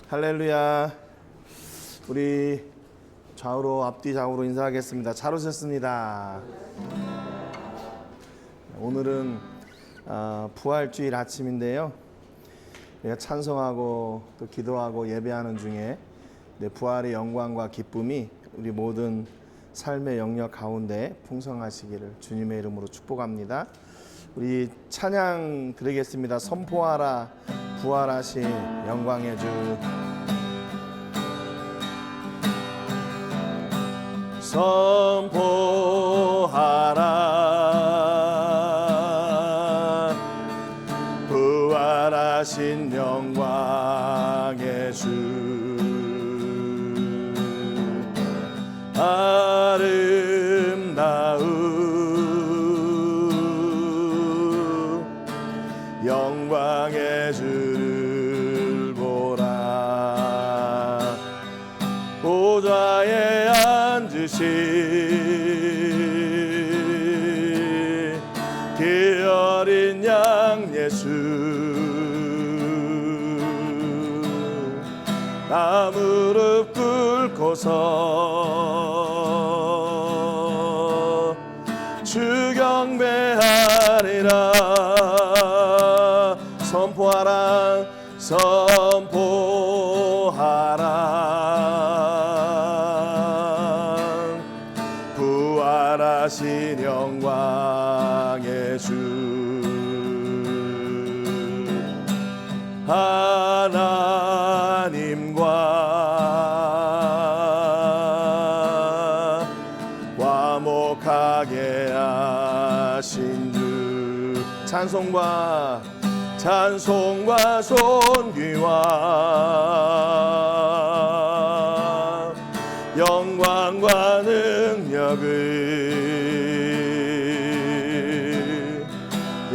할렐루야. 우리 좌우로 앞뒤 좌우로 인사하겠습니다. 잘 오셨습니다. 오늘은 부활주일 아침인데요. 우리가 찬송하고 또 기도하고 예배하는 중에 부활의 영광과 기쁨이 우리 모든 삶의 영역 가운데 풍성하시기를 주님의 이름으로 축복합니다. 우리 찬양 드리겠습니다. 선포하라 부활하신 영광의 주. 선포하라 부활하신 영광의 주. 아름다운 영광의 주를 보라. 보좌에 앉으신 그 어린 양 예수. 나 무릎 꿇고서 주 경배하리라. 선포하라 선포하라 부활하신 영광의 주. 하나님과 화목하게 하신 주. 찬송과 존귀와 영광과 능력을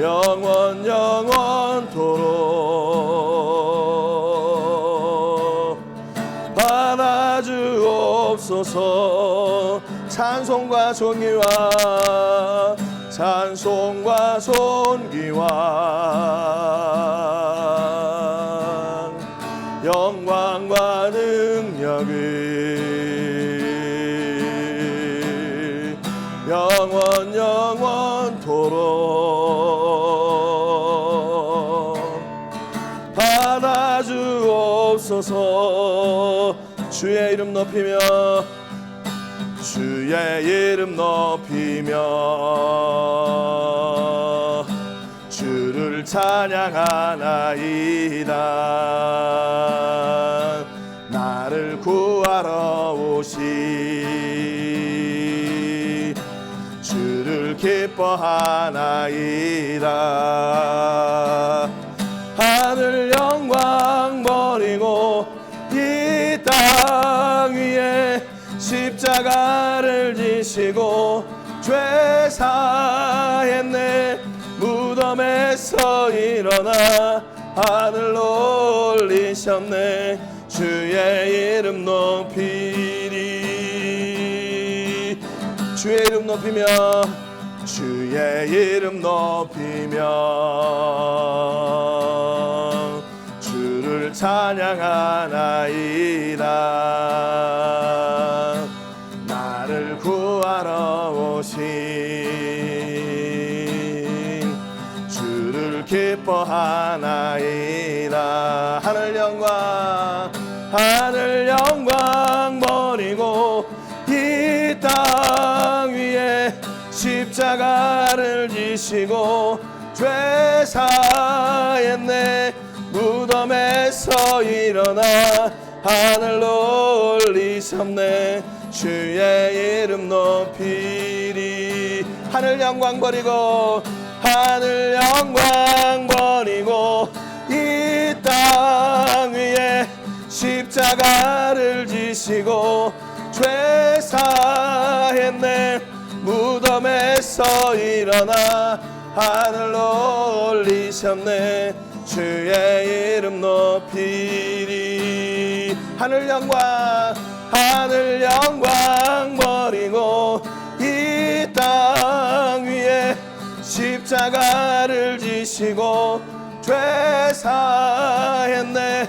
영원토록 받아주옵소서. 찬송과 존귀와 영광과 능력을 영원토록 받아주옵소서. 주의 이름 높이며 주를 찬양하나이다. 나를 구하러 오신 주를 기뻐하나이다. 하늘 영광 버리고 이 땅 위에 십자가를 지시고 죄 사했네. 무덤에서 일어나 하늘로 올리셨네. 주의 이름 높이리. 주의 이름 높이며 주의 이름 높이며 주를 찬양하나이다. 나를 구하러 오신 주를 기뻐하나이다. 하늘 영광 버리고 이 땅 위에 십자가를 지시고 죄 사했네. 무덤에서 일어나 하늘로 올리셨네. 주의 이름 높이리. 하늘 영광 버리고 이 땅 위에 십자가를 지시고 죄 사했네. 무덤에서 일어나 하늘로 올리셨네. 주의 이름 높이리. 하늘 영광 버리고 이 땅 위에 십자가를 지시고 죄 사했네.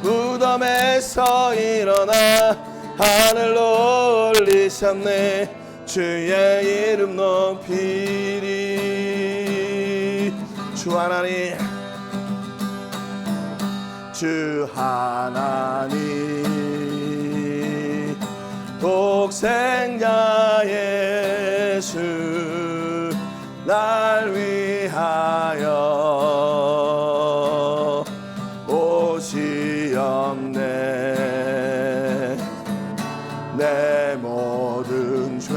무덤 무덤에서 일어나 하늘로 올리셨네. 주의 이름 높이리. 주 하나님, 주 하나님, 독생자 예수 날 위하여 오시었네. 내 모든 죄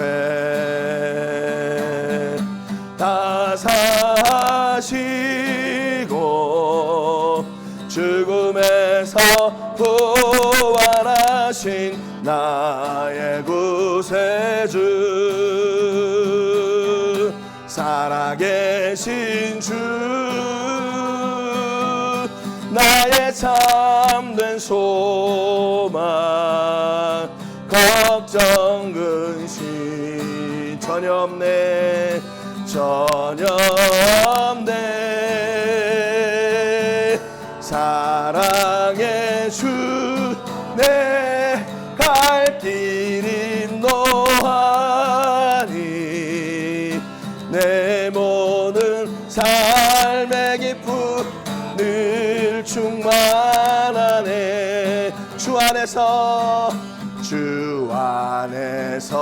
다 사시고 죽음에서 부활하신 나의 구세주, 살아계신 주, 나의 참된 소망, 걱정 근심 전혀 없네, 전혀 없네. 사랑의 주, 내 갈 길이 노하니 내 모든 삶의 기쁨 늘 충만하네. 주 안에서, 주 안에서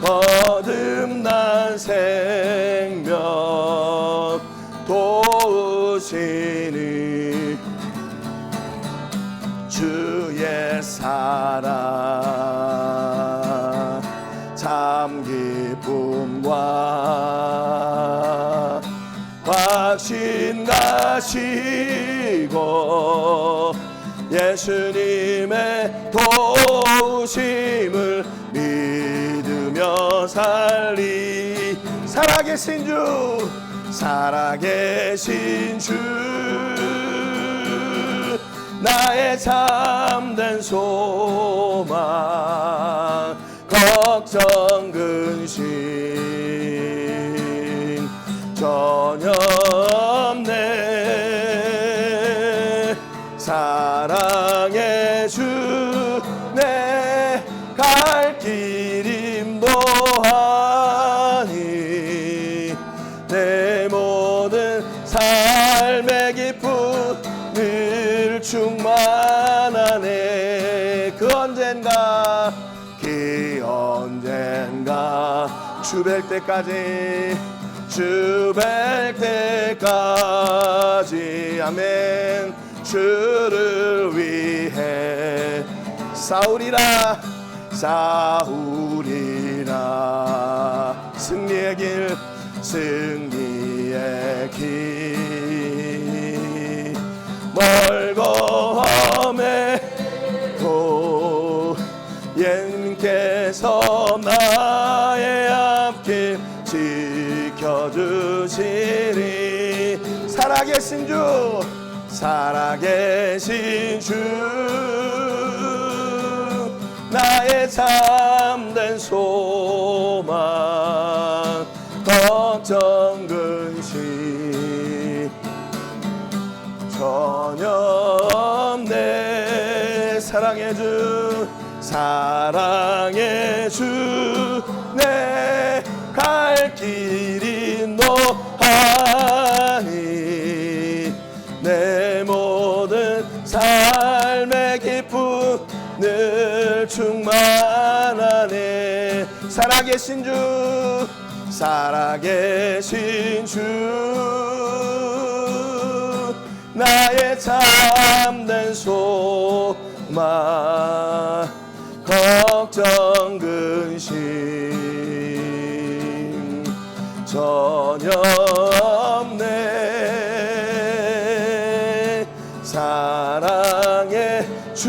거듭난 생명 도우시니 주의 사랑 참 기쁨과 확신 가시고 예수님의 도우심을 믿으며 살리. 살아계신 주, 살아계신 주, 나의 참된 소망, 걱정 근심 전혀 없네. 사랑의 주, 내 갈 길이 인도하니 내 모든 삶의 기쁨 늘 충만하네. 그 언젠가, 그 언젠가 주 뵐 때까지, 주 뵐 때까지, 아멘. 주를 위해 싸우리라, 싸우리라. 승리의 길, 승리의 길, 멀고 험해도 예수님께서 나의 앞길 지켜주시리. 살아계신 주, 살아계신 주, 나의 참된 소망, 걱정 근심 전혀 없네. 사랑의 주, 사랑의 주, 내 갈 길이 노하니 내 모든 삶의 기쁨 늘 충만하네. 살아계신 주, 살아계신 주, 나의 참된 소망, 걱정 근심 전혀 없네. 사랑의 주,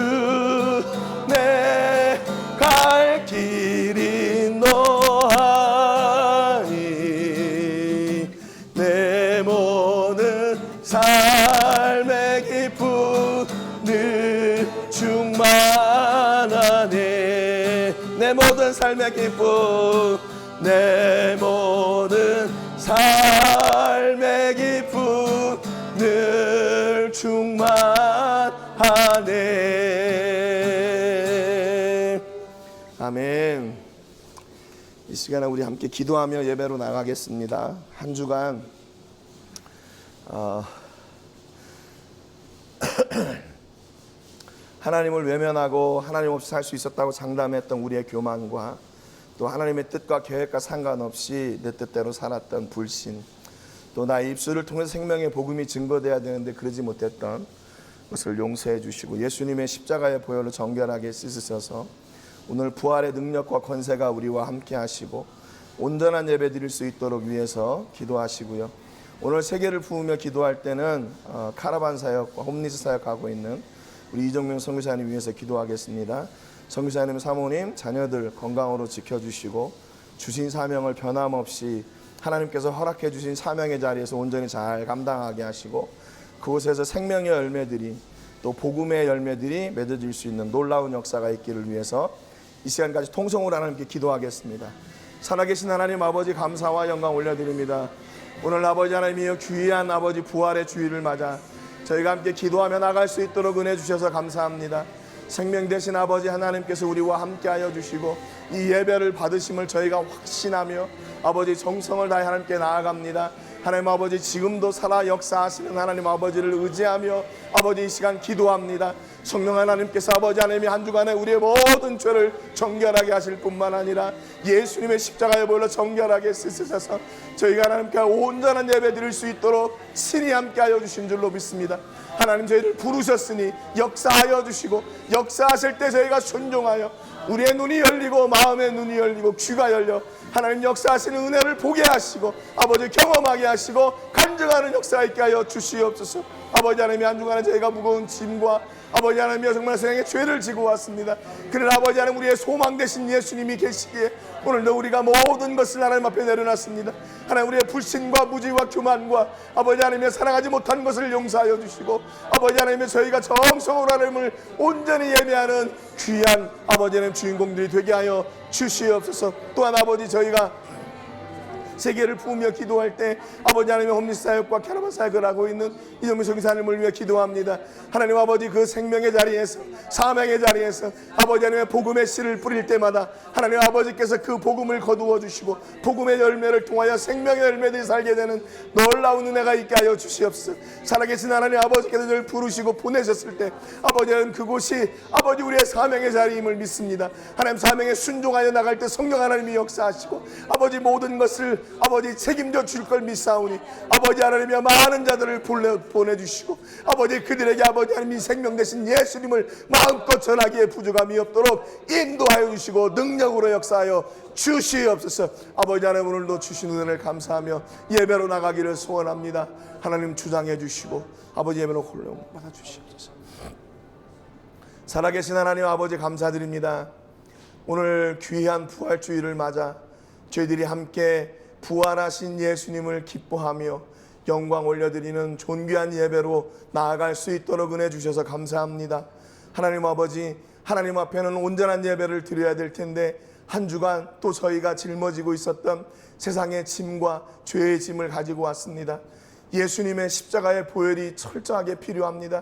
내 갈 길이 노하니 내 모든 삶의 기쁨 늘 충만하네. 내 모든 삶의 기쁨, 내 모든 삶의 기쁨 늘 충만하네. 기도하네. 아멘. 이 시간에 우리 함께 기도하며 예배로 나가겠습니다. 한 주간 하나님을 외면하고 하나님 없이 살 수 있었다고 장담했던 우리의 교만과 또 하나님의 뜻과 계획과 상관없이 내 뜻대로 살았던 불신, 또 나의 입술을 통해 생명의 복음이 증거돼야 되는데 그러지 못했던 것을 용서해 주시고 예수님의 십자가의 보혈로 정결하게 씻으셔서 오늘 부활의 능력과 권세가 우리와 함께 하시고 온전한 예배 드릴 수 있도록 위해서 기도하시고요. 오늘 세계를 부으며 기도할 때는 카라반 사역과 홈리스 사역하고 있는 우리 이정명 선교사님 위해서 기도하겠습니다. 선교사님, 사모님, 자녀들 건강으로 지켜주시고 주신 사명을 변함없이 하나님께서 허락해 주신 사명의 자리에서 온전히 잘 감당하게 하시고 그곳에서 생명의 열매들이 또 복음의 열매들이 맺어질 수 있는 놀라운 역사가 있기를 위해서 이 시간까지 통성으로 하나님께 기도하겠습니다. 살아계신 하나님 아버지, 감사와 영광 올려드립니다. 오늘 아버지 하나님이여, 귀한 아버지 부활의 주일을 맞아 저희가 함께 기도하며 나갈 수 있도록 은혜 주셔서 감사합니다. 생명 되신 아버지 하나님께서 우리와 함께하여 주시고 이 예배를 받으심을 저희가 확신하며 아버지 정성을 다해 하나님께 나아갑니다. 하나님 아버지, 지금도 살아 역사하시는 하나님 아버지를 의지하며 아버지 이 시간 기도합니다. 성령 하나님께서 아버지 하나님이 한 주간에 우리의 모든 죄를 정결하게 하실 뿐만 아니라 예수님의 십자가의 보혈로 정결하게 씻으셔서 저희가 하나님께 온전한 예배 드릴 수 있도록 친히 함께하여 주신 줄로 믿습니다. 하나님, 저희를 부르셨으니 역사하여 주시고 역사하실 때 저희가 순종하여 우리의 눈이 열리고 마음의 눈이 열리고 귀가 열려 하나님 역사하시는 은혜를 보게 하시고 아버지 경험하게 하시고 간증하는 역사 있게 하여 주시옵소서. 아버지 하나님이 한 주간에 저희가 무거운 짐과 아버지 하나님이여 정말 세상에 죄를 지고 왔습니다. 그러나 아버지 하나님, 우리의 소망 되신 예수님이 계시기에 오늘도 우리가 모든 것을 하나님 앞에 내려놨습니다. 하나님, 우리의 불신과 무지와 교만과 아버지 하나님의 사랑하지 못한 것을 용서하여 주시고 아버지 하나님의 저희가 정성으로 하나님을 온전히 예배하는 귀한 아버지 하나님 주인공들이 되게 하여 주시옵소서. 또한 아버지, 저희가 세계를 부으며 기도할 때 아버지 하나님의 홈리스 사역과 캐러반 사역을 하고 있는 이정민 선교사님을 위해 기도합니다. 하나님 아버지, 그 생명의 자리에서 사명의 자리에서 아버지 하나님의 복음의 씨를 뿌릴 때마다 하나님 아버지께서 그 복음을 거두어 주시고 복음의 열매를 통하여 생명의 열매들이 살게 되는 놀라운 은혜가 있게 하여 주시옵소서. 살아계신 하나님 아버지께서 저를 부르시고 보내셨을 때 아버지 하나님, 그곳이 아버지 우리의 사명의 자리임을 믿습니다. 하나님, 사명에 순종하여 나갈 때 성령 하나님이 역사하시고 아버지 모든 것을 아버지 책임져 줄 걸 믿사오니 아버지 하나님이 많은 자들을 보내주시고 아버지 그들에게 아버지 하나님이 생명 되신 예수님을 마음껏 전하기에 부족함이 없도록 인도하여 주시고 능력으로 역사하여 주시옵소서. 아버지 하나님, 오늘도 주신 은혜를 감사하며 예배로 나가기를 소원합니다. 하나님 주장해 주시고 아버지 예배로 홀로 받아 주시옵소서. 살아계신 하나님 아버지, 감사드립니다. 오늘 귀한 부활주일을 맞아 저희들이 함께 부활하신 예수님을 기뻐하며 영광 올려드리는 존귀한 예배로 나아갈 수 있도록 은혜 주셔서 감사합니다. 하나님 아버지, 하나님 앞에는 온전한 예배를 드려야 될 텐데 한 주간 또 저희가 짊어지고 있었던 세상의 짐과 죄의 짐을 가지고 왔습니다. 예수님의 십자가의 보혈이 철저하게 필요합니다.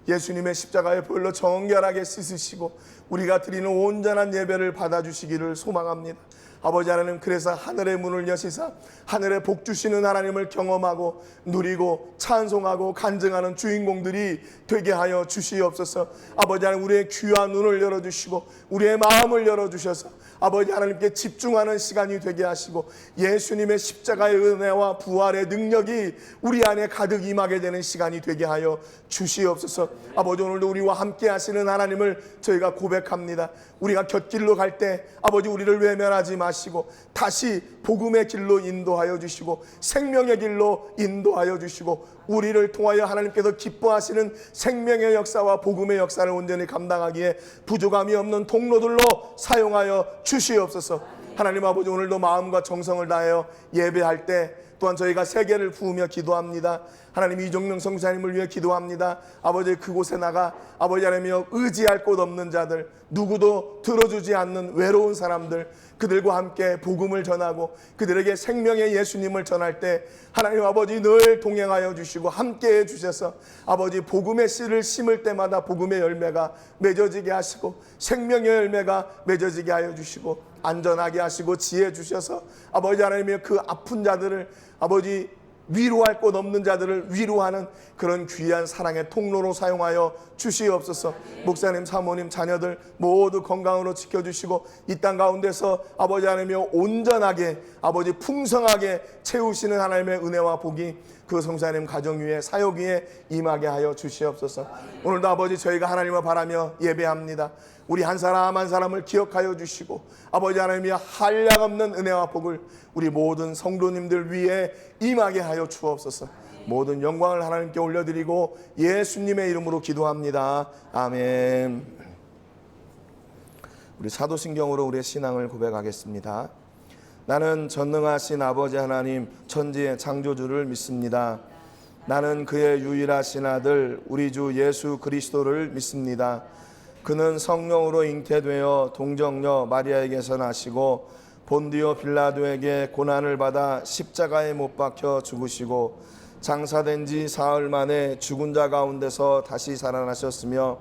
예수님의 십자가의 보혈로 정결하게 씻으시고 우리가 드리는 온전한 예배를 받아주시기를 소망합니다. 아버지 하나님, 그래서 하늘의 문을 여시사 하늘의 복 주시는 하나님을 경험하고 누리고 찬송하고 간증하는 주인공들이 되게 하여 주시옵소서. 아버지 하나님, 우리의 귀한 눈을 열어주시고 우리의 마음을 열어주셔서 아버지 하나님께 집중하는 시간이 되게 하시고 예수님의 십자가의 은혜와 부활의 능력이 우리 안에 가득 임하게 되는 시간이 되게 하여 주시옵소서. 아버지, 오늘도 우리와 함께 하시는 하나님을 저희가 고백합니다. 우리가 곁길로 갈 때 아버지 우리를 외면하지 마시고 다시 복음의 길로 인도하여 주시고 생명의 길로 인도하여 주시고 우리를 통하여 하나님께서 기뻐하시는 생명의 역사와 복음의 역사를 온전히 감당하기에 부족함이 없는 통로들로 사용하여 주시옵소서. 하나님 아버지, 오늘도 마음과 정성을 다하여 예배할 때 또한 저희가 세계를 부으며 기도합니다. 하나님, 이종명 선교사님을 위해 기도합니다. 아버지, 그곳에 나가 아버지 하나님이여 의지할 곳 없는 자들, 누구도 들어주지 않는 외로운 사람들, 그들과 함께 복음을 전하고 그들에게 생명의 예수님을 전할 때 하나님 아버지 늘 동행하여 주시고 함께해 주셔서 아버지 복음의 씨를 심을 때마다 복음의 열매가 맺어지게 하시고 생명의 열매가 맺어지게 하여 주시고 안전하게 하시고 지혜 주셔서 아버지 하나님의 그 아픈 자들을 아버지 위로할 곳 없는 자들을 위로하는 그런 귀한 사랑의 통로로 사용하여 주시옵소서. 목사님, 사모님, 자녀들 모두 건강으로 지켜주시고 이 땅 가운데서 아버지 하나님이여 온전하게 아버지 풍성하게 채우시는 하나님의 은혜와 복이 그 성사님 가정 위에 사역 위에 임하게 하여 주시옵소서. 오늘도 아버지 저희가 하나님을 바라며 예배합니다. 우리 한 사람 한 사람을 기억하여 주시고 아버지 하나님이 한량없는 은혜와 복을 우리 모든 성도님들 위에 임하게 하여 주옵소서. 모든 영광을 하나님께 올려드리고 예수님의 이름으로 기도합니다. 아멘. 우리 사도신경으로 우리의 신앙을 고백하겠습니다. 나는 전능하신 아버지 하나님 천지의 창조주를 믿습니다. 나는 그의 유일하신 아들 우리 주 예수 그리스도를 믿습니다. 그는 성령으로 잉태되어 동정녀 마리아에게서 나시고 본디오 빌라도에게 고난을 받아 십자가에 못 박혀 죽으시고 장사된 지 사흘 만에 죽은 자 가운데서 다시 살아나셨으며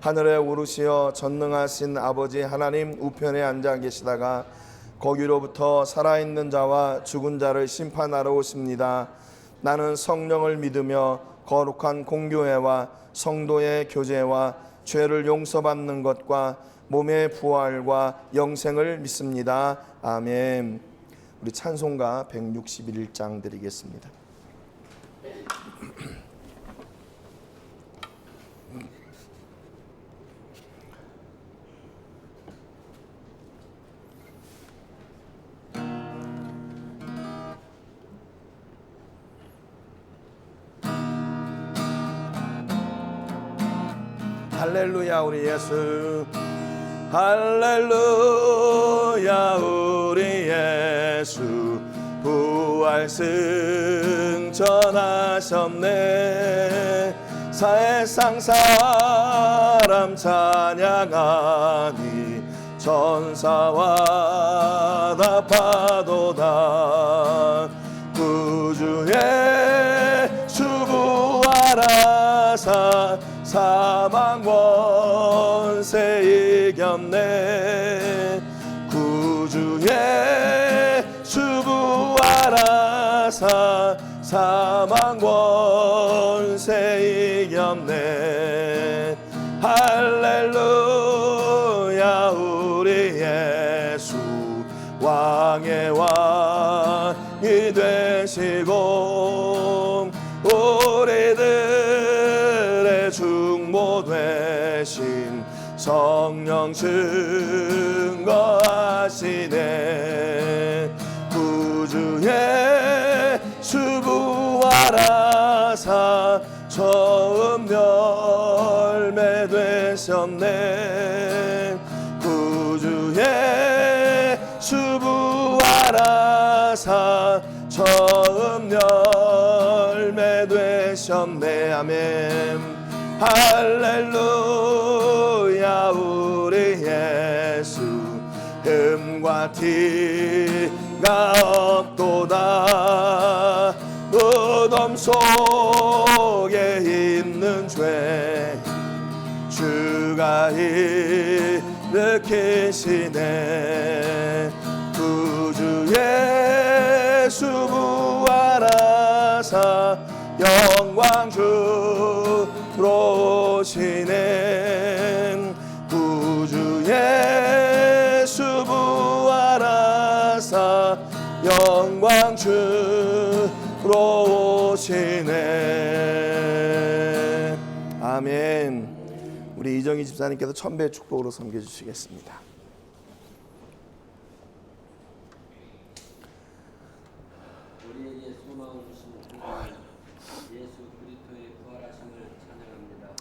하늘에 오르시어 전능하신 아버지 하나님 우편에 앉아 계시다가 거기로부터 살아있는 자와 죽은 자를 심판하러 오십니다. 나는 성령을 믿으며 거룩한 공교회와 성도의 교제와 죄를 용서받는 것과 몸의 부활과 영생을 믿습니다. 아멘. 우리 찬송가 161장 드리겠습니다. 할렐루야 우리 예수, 할렐루야 우리 예수, 부활 승천하셨네. 세상 사람 찬양하니 천사와 다 파도다. 구주의 주부하라사 사망 권세 이겼네. 구주의 주부하라사 사망 권세 이겼네. 할렐루야 우리 예수 왕의 왕이 되시고 우리들의 중보 되신 성령 증거하시네. 구주의 주부하라사 처음 열매 되셨네. 구주의 주부하라사 처음 열매 되셨네. 아멘. 할렐루야 우리 예수 흠과 티가 없도다. 무덤 속에 있는 죄 주가 일으키시네. 구주의 주부하라사 영광 주로 오시네. 구주의 주부하라사 영광 주로 오시네. 아멘. 우리 이정희 집사님께서 천배의 축복으로 섬겨주시겠습니다.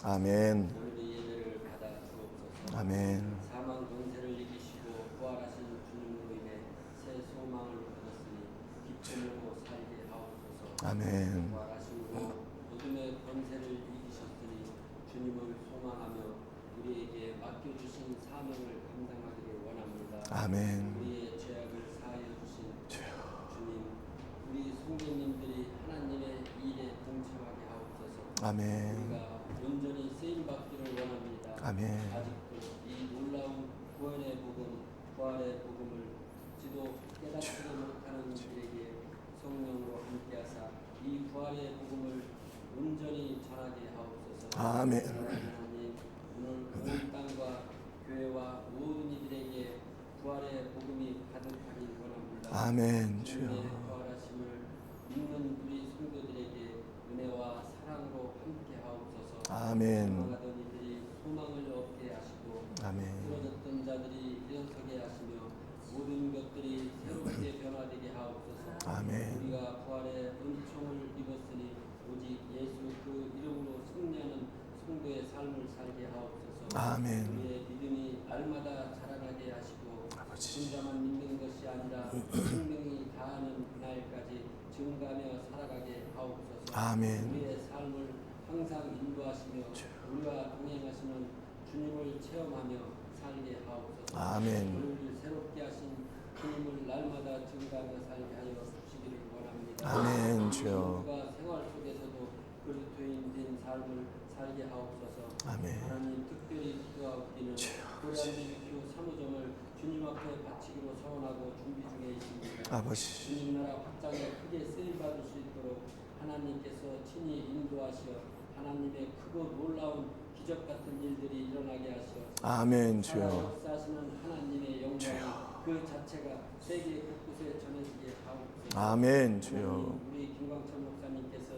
아멘. 아멘. 사망 권세를 이기시고 부활하신 주님으로 인해 새 소망을 얻었으니 기쁨으로 살게 하옵소서. 아멘. 부활하시고 어둠의 권세를 이기셨으니 주님을 소망하며 우리에게 맡겨주신 사명을 감당하기를 원합니다. 아멘. 우리의 성도님들이 하나님의 일에 동참하게 하옵소서. 아멘. 우리가 온전히 쓰임 받기를 원합니다. 아멘. 아직도 이 놀라운 구원의 복음, 부활의 복음을 지도 깨닫지 못하는 이들에게 성령으로 함께하사 이 부활의 복음을 온전히 전하게 하옵소서. 아멘. 하나님, 오늘 온 땅과 교회와 모든 이들에게 부활의 복음이 가득하길 원합니다. 아멘. 주님의 주여. 부활하심을 믿는 우리 성도들에게 은혜와 사랑으로 함께 하옵소서. 아멘. 소망하던 이들이 소망을 얻게 하시고 아멘. 쓰러졌던 자들이 일어서게 하시며 모든 것들이 새롭게 변화되게 하옵소서. 아멘. 우리가 부활의 은총을 입었으니 오직 예수 그 이름으로 승리하는 성도의 삶을 살게 하옵소서. 아멘. 우리의 믿음이 날마다 자라나게 하시고 아버지. 혼자만 믿는 것이 아니라 생명이 다하는 그날까지 증가하며 살아가게 하옵소서. 아멘. 우리의 삶을 항상 인도하시며 우리와 동행하시는 주님을 체험하며 살게 하옵소서. 아멘. 우리를 새롭게 하신 주님을 날마다 증가하며 살게 하여 주시기를 원합니다. 아멘. 주여. 우리가 생활 속에서도 그리스도인 된 삶을 살게 하옵소서. 아멘. 하나님 특별히 기도하옵기는 고려한대교 사무점을 주님 앞에 바치기로 서원하고 준비 중에 있습니다. 아버지. 주님 나라 확장에 크게 쓰임받을 수 있도록 하나님께서 친히 인도하시어 하나님의 크고 놀라운 기적 같은 일들이 일어나게 하시어 아멘. 살아 주여. 역사하시는 하나님의 영광이 그 자체가 세계 곳곳에 전해지게 하옵소서. 아멘. 주여. 하나님, 우리 김광천 목사님께서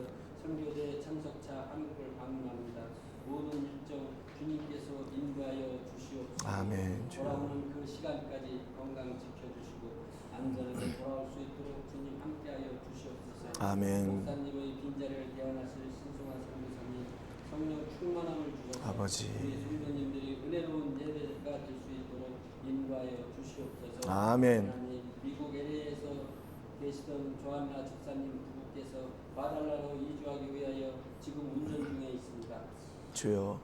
선교대 참석차 한국을 방문합니다. 모든 일정 주님께서 인도하여 주시옵소서. 아멘. 주여. 돌아오는 그 시간까지 건강 지켜주시고 안전하게 돌아올 수 있도록 주님 함께하여 주시옵소서. 아멘. 목사님의 빈자리를 개헌하실 신성한 선교사님 성령 충만함을 주셔서 아버지. 우리 선교님들이 은혜로운 예배가 될 수 있도록 인도하여 주시옵소서. 아멘. 하나님, 미국 LA에서 계시던 조한나 집사님 부부께서 바달라로 이주하기 위하여 지금 운전 중에 있습니다. 주여.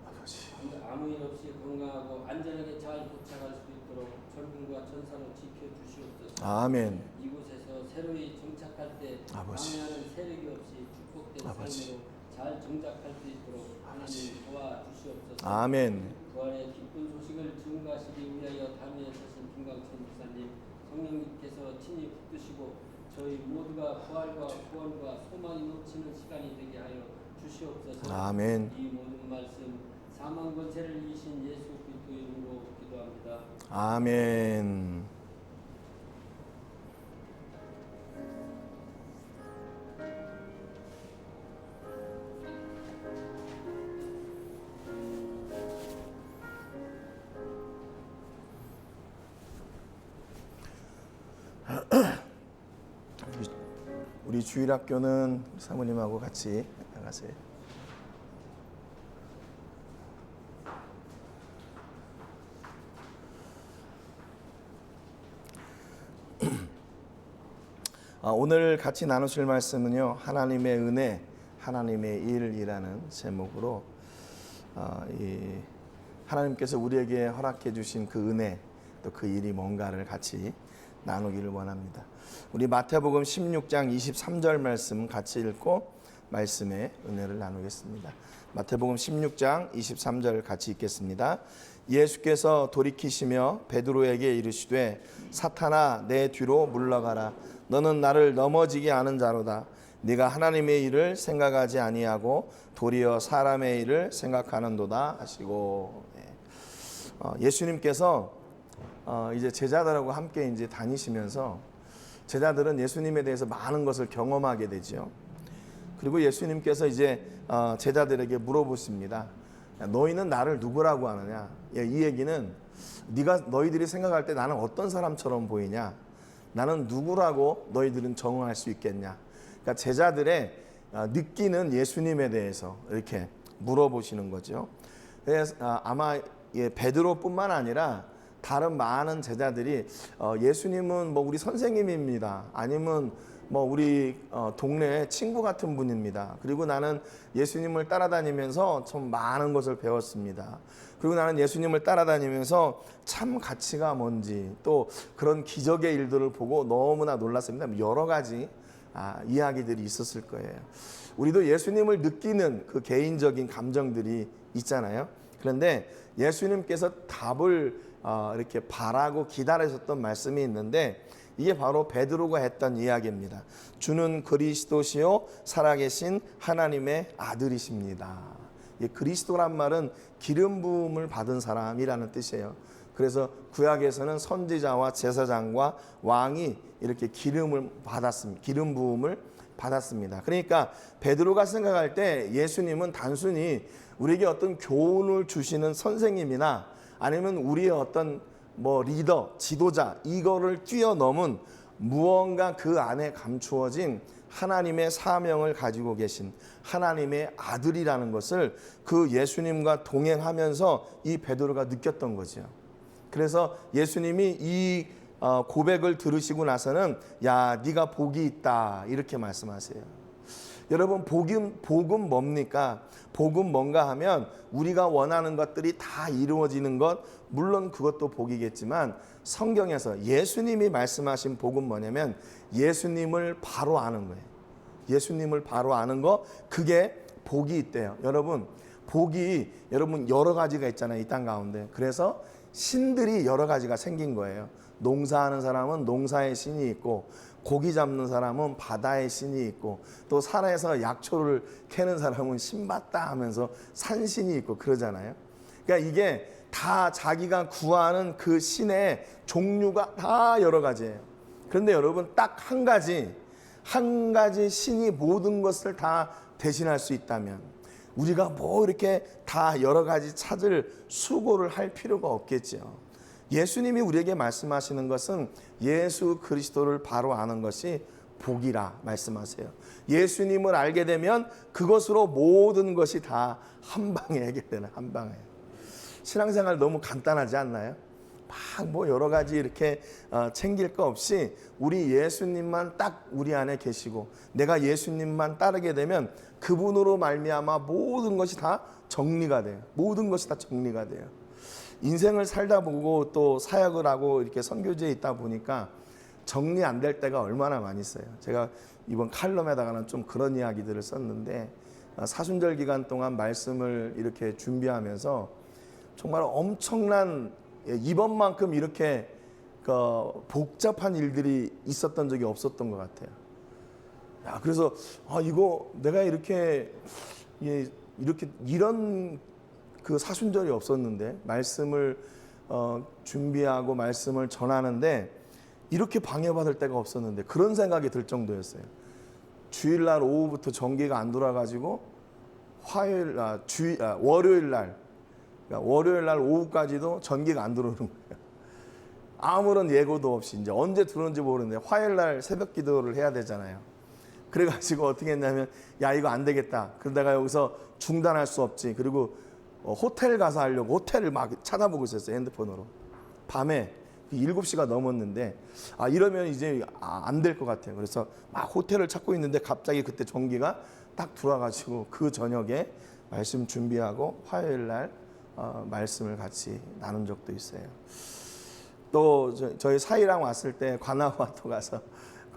아버지. 아무 일 없이 건강하고 안전하게 잘 도착할 수 있도록 천군과 천사로 지켜주시옵소서. 아멘. 이곳에서 새로이 정착할 때 아버지. 방해하는 세력이 없이 축복된 아버지. 삶으로 잘 정착할 수 있도록 하나님 도와주시옵소서. 아멘. 부활의 기쁜 소식을 증거하시기 위하여 담에 서신 김광천 목사님 성령님께서 친히 붙드시고 저희 모두가 부활과 구원과 소망이 넘치는 시간이 되게 하여 주시옵소서. 아멘. 이 모든 말씀 사망 권세를 이기신 예수 그리스도 이름으로 기도합니다. 아멘. 우리 주일학교는 사모님하고 같이 나가세요. 오늘 같이 나누실 말씀은요, 하나님의 은혜, 하나님의 일이라는 제목으로 하나님께서 우리에게 허락해 주신 그 은혜, 또 그 일이 뭔가를 같이 나누기를 원합니다. 우리 마태복음 16장 23절 말씀 같이 읽고 말씀의 은혜를 나누겠습니다. 마태복음 16장 23절 같이 읽겠습니다. 예수께서 돌이키시며 베드로에게 이르시되 사탄아 내 뒤로 물러가라. 너는 나를 넘어지게 하는 자로다. 네가 하나님의 일을 생각하지 아니하고 도리어 사람의 일을 생각하는도다 하시고, 예수님께서 이제 제자들하고 함께 이제 다니시면서 제자들은 예수님에 대해서 많은 것을 경험하게 되죠. 그리고 예수님께서 이제 제자들에게 물어보십니다. 너희는 나를 누구라고 하느냐? 이 얘기는 너희들이 생각할 때 나는 어떤 사람처럼 보이냐? 나는 누구라고 너희들은 정응할 수 있겠냐? 그러니까 제자들의 느끼는 예수님에 대해서 이렇게 물어보시는 거죠. 그래서 아마 베드로뿐만 아니라 다른 많은 제자들이 예수님은 뭐 우리 선생님입니다. 아니면 뭐 우리 동네 친구 같은 분입니다. 그리고 나는 예수님을 따라다니면서 좀 많은 것을 배웠습니다. 그리고 나는 예수님을 따라다니면서 참 가치가 뭔지 또 그런 기적의 일들을 보고 너무나 놀랐습니다. 여러 가지 이야기들이 있었을 거예요. 우리도 예수님을 느끼는 그 개인적인 감정들이 있잖아요. 그런데 예수님께서 답을 이렇게 바라고 기다리셨던 말씀이 있는데 이게 바로 베드로가 했던 이야기입니다. 주는 그리스도시요 살아계신 하나님의 아들이십니다. 이 그리스도란 말은 기름 부음을 받은 사람이라는 뜻이에요. 그래서 구약에서는 선지자와 제사장과 왕이 이렇게 기름 부음을 받았습니다. 그러니까 베드로가 생각할 때 예수님은 단순히 우리에게 어떤 교훈을 주시는 선생님이나 아니면 우리의 어떤 리더, 지도자 이거를 뛰어넘은 무언가 그 안에 감추어진 하나님의 사명을 가지고 계신 하나님의 아들이라는 것을 그 예수님과 동행하면서 이 베드로가 느꼈던 거죠. 그래서 예수님이 이 고백을 들으시고 나서는 야, 네가 복이 있다 이렇게 말씀하세요. 여러분 복은 뭡니까? 복은 뭔가 하면 우리가 원하는 것들이 다 이루어지는 것, 물론 그것도 복이겠지만 성경에서 예수님이 말씀하신 복은 뭐냐면 예수님을 바로 아는 거예요. 예수님을 바로 아는 거, 그게 복이 있대요. 여러분 복이 여러 가지가 있잖아요, 이 땅 가운데. 그래서 신들이 여러 가지가 생긴 거예요. 농사하는 사람은 농사의 신이 있고, 고기 잡는 사람은 바다의 신이 있고, 또 산에서 약초를 캐는 사람은 신받다 하면서 산신이 있고 그러잖아요. 그러니까 이게 다 자기가 구하는 그 신의 종류가 다 여러 가지예요. 그런데 여러분 딱 한 가지 신이 모든 것을 다 대신할 수 있다면 우리가 이렇게 다 여러 가지 찾을 수고를 할 필요가 없겠죠. 예수님이 우리에게 말씀하시는 것은 예수 그리스도를 바로 아는 것이 복이라 말씀하세요. 예수님을 알게 되면 그것으로 모든 것이 다 한 방에 해결되는, 한 방에. 신앙생활 너무 간단하지 않나요? 막 여러 가지 이렇게 챙길 거 없이 우리 예수님만 딱 우리 안에 계시고 내가 예수님만 따르게 되면 그분으로 말미암아 모든 것이 다 정리가 돼요. 모든 것이 다 정리가 돼요. 인생을 살다 보고 또 사역을 하고 이렇게 선교지에 있다 보니까 정리 안 될 때가 얼마나 많이 있어요. 제가 이번 칼럼에다가는 좀 그런 이야기들을 썼는데 사순절 기간 동안 말씀을 이렇게 준비하면서 정말 엄청난 이번만큼 이렇게 복잡한 일들이 있었던 적이 없었던 것 같아요. 그래서 이거 내가 이런 그 사순절이 없었는데 말씀을 준비하고 말씀을 전하는데 이렇게 방해받을 때가 없었는데 그런 생각이 들 정도였어요. 주일날 오후부터 전기가 안 돌아가지고 월요일날 오후까지도 전기가 안 들어오는 거예요. 아무런 예고도 없이 이제 언제 들어오는지 모르는데 화요일날 새벽 기도를 해야 되잖아요. 그래가지고 어떻게 했냐면 야, 이거 안 되겠다. 그러다가 여기서 중단할 수 없지. 그리고 호텔 가서 하려고 호텔을 막 찾아보고 있었어요, 핸드폰으로. 밤에 7시가 넘었는데 이러면 이제 안 될 것 같아요. 그래서 막 호텔을 찾고 있는데 갑자기 그때 전기가 딱 들어와가지고 그 저녁에 말씀 준비하고 화요일날 말씀을 같이 나눈 적도 있어요. 또 저희 사이랑 왔을 때 관아와토 가서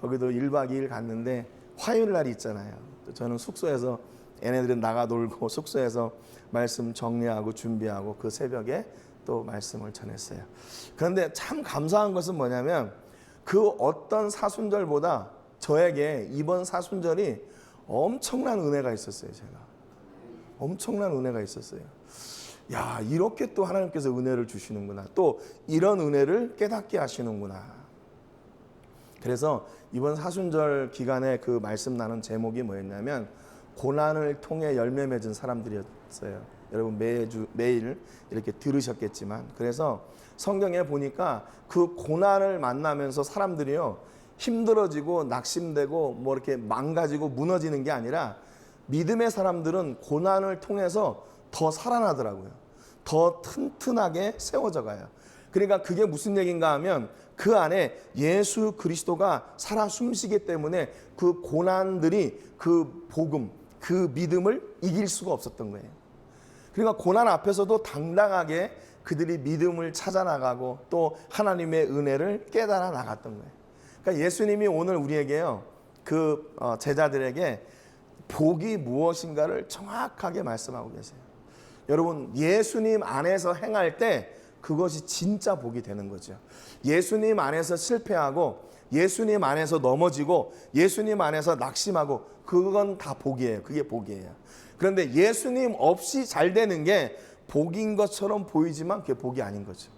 거기도 1박 2일 갔는데 화요일날이 있잖아요. 저는 숙소에서 얘네들은 나가 놀고 숙소에서 말씀 정리하고 준비하고 그 새벽에 또 말씀을 전했어요. 그런데 참 감사한 것은 뭐냐면 그 어떤 사순절보다 저에게 이번 사순절이 엄청난 은혜가 있었어요. 제가 엄청난 은혜가 있었어요. 야, 이렇게 또 하나님께서 은혜를 주시는구나. 또 이런 은혜를 깨닫게 하시는구나. 그래서 이번 사순절 기간에 그 말씀 나눈 제목이 뭐였냐면 고난을 통해 열매 맺은 사람들이었어요. 여러분 매일 이렇게 들으셨겠지만, 그래서 성경에 보니까 그 고난을 만나면서 사람들이요 힘들어지고 낙심되고 이렇게 망가지고 무너지는 게 아니라 믿음의 사람들은 고난을 통해서 더 살아나더라고요. 더 튼튼하게 세워져 가요. 그러니까 그게 무슨 얘기인가 하면 그 안에 예수 그리스도가 살아 숨쉬기 때문에 그 고난들이 그 복음, 그 믿음을 이길 수가 없었던 거예요. 그러니까 고난 앞에서도 당당하게 그들이 믿음을 찾아 나가고 또 하나님의 은혜를 깨달아 나갔던 거예요. 그러니까 예수님이 오늘 우리에게요, 그 제자들에게 복이 무엇인가를 정확하게 말씀하고 계세요. 여러분, 예수님 안에서 행할 때 그것이 진짜 복이 되는 거죠. 예수님 안에서 실패하고 예수님 안에서 넘어지고 예수님 안에서 낙심하고 그건 다 복이에요. 그게 복이에요. 그런데 예수님 없이 잘 되는 게 복인 것처럼 보이지만 그게 복이 아닌 거죠.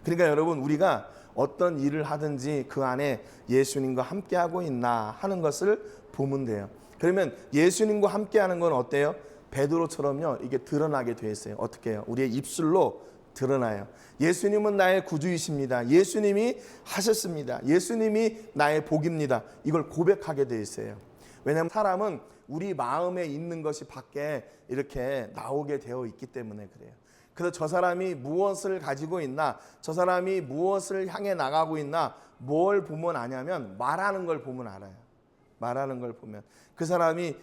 그러니까 여러분, 우리가 어떤 일을 하든지 그 안에 예수님과 함께하고 있나 하는 것을 보면 돼요. 그러면 예수님과 함께하는 건 어때요? 베드로처럼요, 이게 드러나게 돼 있어요. 어떻게 해요? 우리의 입술로 드러나요. 예수님은 나의 구주이십니다. 예수님이 하셨습니다. 예수님이 나의 복입니다. 이걸 고백하게 돼 있어요. 왜냐하면 사람은 우리 마음에 있는 것이 밖에 이렇게 나오게 되어 있기 때문에 그래요. 그래서 저 사람이 무엇을 가지고 있나, 저 사람이 무엇을 향해 나가고 있나, 뭘 보면 아냐면 말하는 걸 보면 알아요. 말하는 걸 보면 그 사람이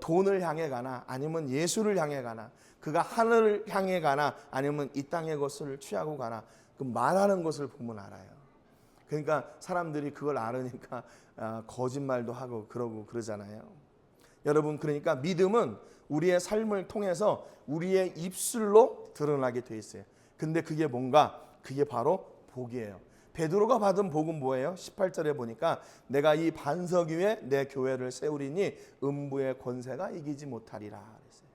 돈을 향해 가나 아니면 예수를 향해 가나, 그가 하늘을 향해 가나 아니면 이 땅의 것을 취하고 가나, 그 말하는 것을 보면 알아요. 그러니까 사람들이 그걸 알으니까 거짓말도 하고 그러고 그러잖아요. 여러분, 그러니까 믿음은 우리의 삶을 통해서 우리의 입술로 드러나게 돼 있어요. 근데 그게 뭔가? 그게 바로 복이에요. 베드로가 받은 복은 뭐예요? 18절에 보니까 내가 이 반석 위에 내 교회를 세우리니 음부의 권세가 이기지 못하리라 그랬어요.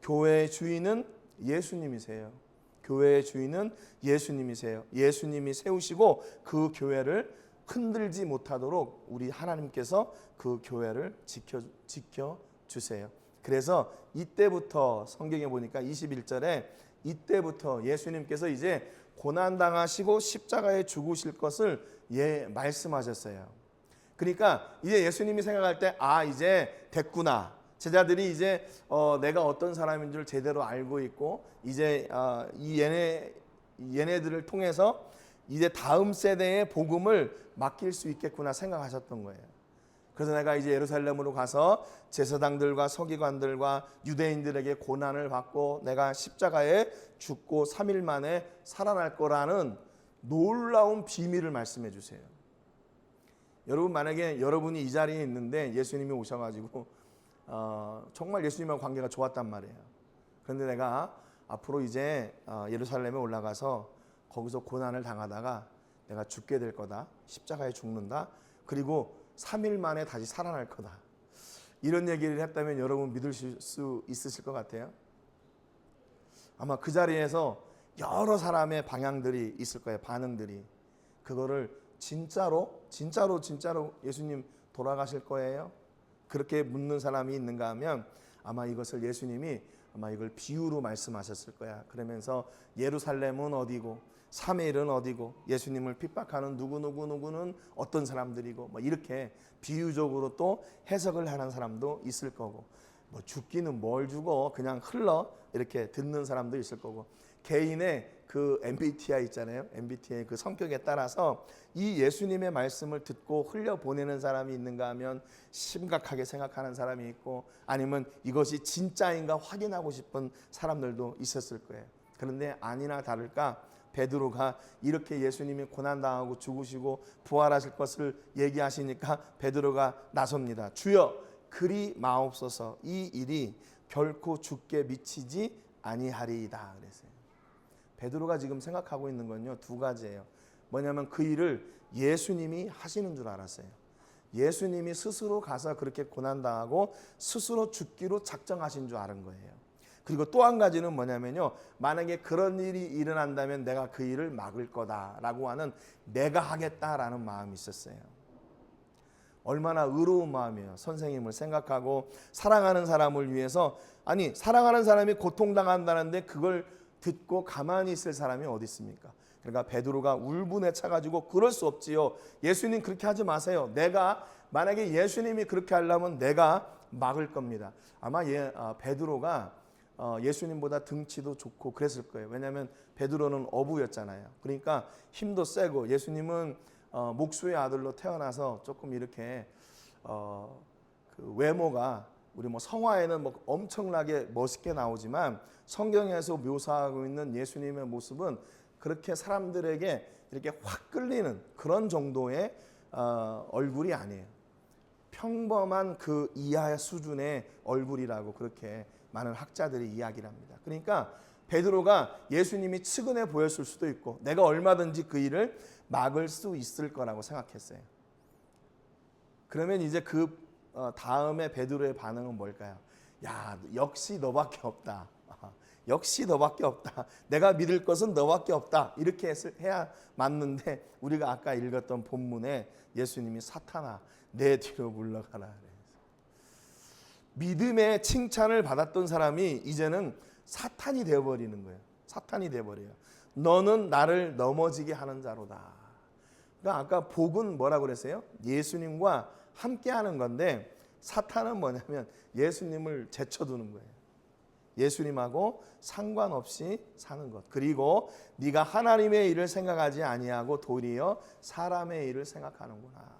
교회의 주인은 예수님이세요. 교회의 주인은 예수님이세요. 예수님이 세우시고 그 교회를 흔들지 못하도록 우리 하나님께서 그 교회를 지켜주세요. 그래서 이때부터 성경에 보니까 21절에 이때부터 예수님께서 이제 고난당하시고 십자가에 죽으실 것을 말씀하셨어요. 그러니까 이제 예수님이 생각할 때 이제 됐구나. 제자들이 이제 내가 어떤 사람인 줄 제대로 알고 있고 이제 얘네들을 통해서 이제 다음 세대의 복음을 맡길 수 있겠구나 생각하셨던 거예요. 그래서 내가 이제 예루살렘으로 가서 제사장들과 서기관들과 유대인들에게 고난을 받고 내가 십자가에 죽고 3일 만에 살아날 거라는 놀라운 비밀을 말씀해 주세요. 여러분, 만약에 여러분이 이 자리에 있는데 예수님이 오셔가지고 정말 예수님과 관계가 좋았단 말이에요. 그런데 내가 앞으로 이제 예루살렘에 올라가서 거기서 고난을 당하다가 내가 죽게 될 거다. 십자가에 죽는다. 그리고 3일 만에 다시 살아날 거다. 이런 얘기를 했다면 여러분 믿을 수 있으실 것 같아요. 아마 그 자리에서 여러 사람의 방향들이 있을 거예요. 반응들이. 그거를 진짜로 예수님 돌아가실 거예요? 그렇게 묻는 사람이 있는가 하면 아마 이것을 예수님이 아마 이걸 비유로 말씀하셨을 거야. 그러면서 예루살렘은 어디고 3일은 어디고 예수님을 핍박하는 누구는 어떤 사람들이고 뭐 이렇게 비유적으로 또 해석을 하는 사람도 있을 거고, 뭐 죽기는 뭘 죽어 그냥 흘러 이렇게 듣는 사람도 있을 거고, 개인의 그 MBTI 있잖아요. MBTI 그 성격에 따라서 이 예수님의 말씀을 듣고 흘려보내는 사람이 있는가 하면 심각하게 생각하는 사람이 있고, 아니면 이것이 진짜인가 확인하고 싶은 사람들도 있었을 거예요. 그런데 아니나 다를까 베드로가 이렇게 예수님이 고난당하고 죽으시고 부활하실 것을 얘기하시니까 베드로가 나섭니다. 주여 그리 마옵소서, 이 일이 결코 죽게 미치지 아니하리이다 그랬어요. 베드로가 지금 생각하고 있는 건요, 두 가지예요. 뭐냐면 그 일을 예수님이 하시는 줄 알았어요. 예수님이 스스로 가서 그렇게 고난당하고 스스로 죽기로 작정하신 줄 아는 거예요. 그리고 또 한 가지는 뭐냐면요, 만약에 그런 일이 일어난다면 내가 그 일을 막을 거다라고 하는 내가 하겠다라는 마음이 있었어요. 얼마나 의로운 마음이에요. 선생님을 생각하고 사랑하는 사람을 위해서, 아니 사랑하는 사람이 고통당한다는데 그걸 듣고 가만히 있을 사람이 어디 있습니까? 그러니까 베드로가 울분에 차가지고 그럴 수 없지요. 예수님 그렇게 하지 마세요. 내가 만약에 예수님이 그렇게 하려면 내가 막을 겁니다. 아마 베드로가 예수님보다 등치도 좋고 그랬을 거예요. 왜냐하면 베드로는 어부였잖아요. 그러니까 힘도 세고 예수님은 목수의 아들로 태어나서 조금 이렇게 그 외모가 우리 뭐 성화에는 뭐 엄청나게 멋있게 나오지만 성경에서 묘사하고 있는 예수님의 모습은 그렇게 사람들에게 이렇게 확 끌리는 그런 정도의 얼굴이 아니에요. 평범한 그 이하의 수준의 얼굴이라고 그렇게 많은 학자들이 이야기를 합니다. 그러니까 베드로가 예수님이 측은해 보였을 수도 있고 내가 얼마든지 그 일을 막을 수 있을 거라고 생각했어요. 그러면 이제 그 다음에 베드로의 반응은 뭘까요? 야, 역시 너밖에 없다. 역시 너밖에 없다. 내가 믿을 것은 너밖에 없다. 이렇게 해야 맞는데 우리가 아까 읽었던 본문에 예수님이 사탄아 내 뒤로 물러가라. 믿음의 칭찬을 받았던 사람이 이제는 사탄이 되어버리는 거예요. 사탄이 되어버려요. 너는 나를 넘어지게 하는 자로다. 그러니까 아까 복은 뭐라고 그랬어요? 예수님과 함께하는 건데 사탄은 뭐냐면 예수님을 제쳐두는 거예요. 예수님하고 상관없이 사는 것. 그리고 네가 하나님의 일을 생각하지 아니하고 도리어 사람의 일을 생각하는구나.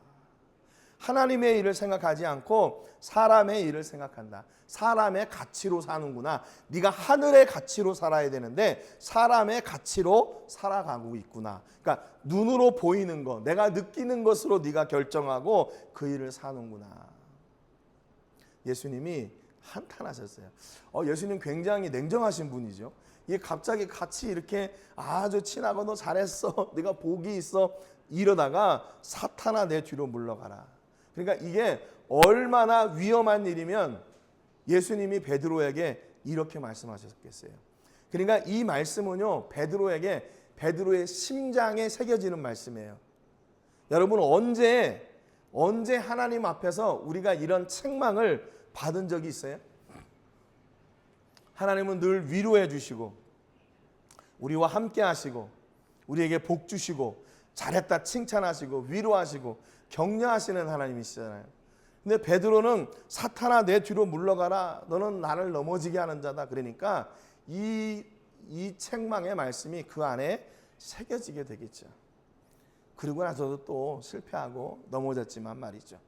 하나님의 일을 생각하지 않고 사람의 일을 생각한다. 사람의 가치로 사는구나. 네가 하늘의 가치로 살아야 되는데 사람의 가치로 살아가고 있구나. 그러니까 눈으로 보이는 것, 내가 느끼는 것으로 네가 결정하고 그 일을 사는구나. 예수님이 한탄하셨어요. 예수님 굉장히 냉정하신 분이죠. 이게 갑자기 같이 이렇게 아주 친하고 너 잘했어. 네가 복이 있어. 이러다가 사탄아 내 뒤로 물러가라. 그러니까 이게 얼마나 위험한 일이면 예수님이 베드로에게 이렇게 말씀하셨겠어요. 그러니까 이 말씀은요, 베드로의 심장에 새겨지는 말씀이에요. 여러분 언제 하나님 앞에서 우리가 이런 책망을 받은 적이 있어요? 하나님은 늘 위로해 주시고 우리와 함께 하시고 우리에게 복 주시고 잘했다 칭찬하시고 위로하시고 격려하시는 하나님이시잖아요. 근데 베드로는 사탄아 내 뒤로 물러가라. 너는 나를 넘어지게 하는 자다. 그러니까 이 책망의 말씀이 그 안에 새겨지게 되겠죠. 그리고 나서도 또 실패하고 넘어졌지만 말이죠.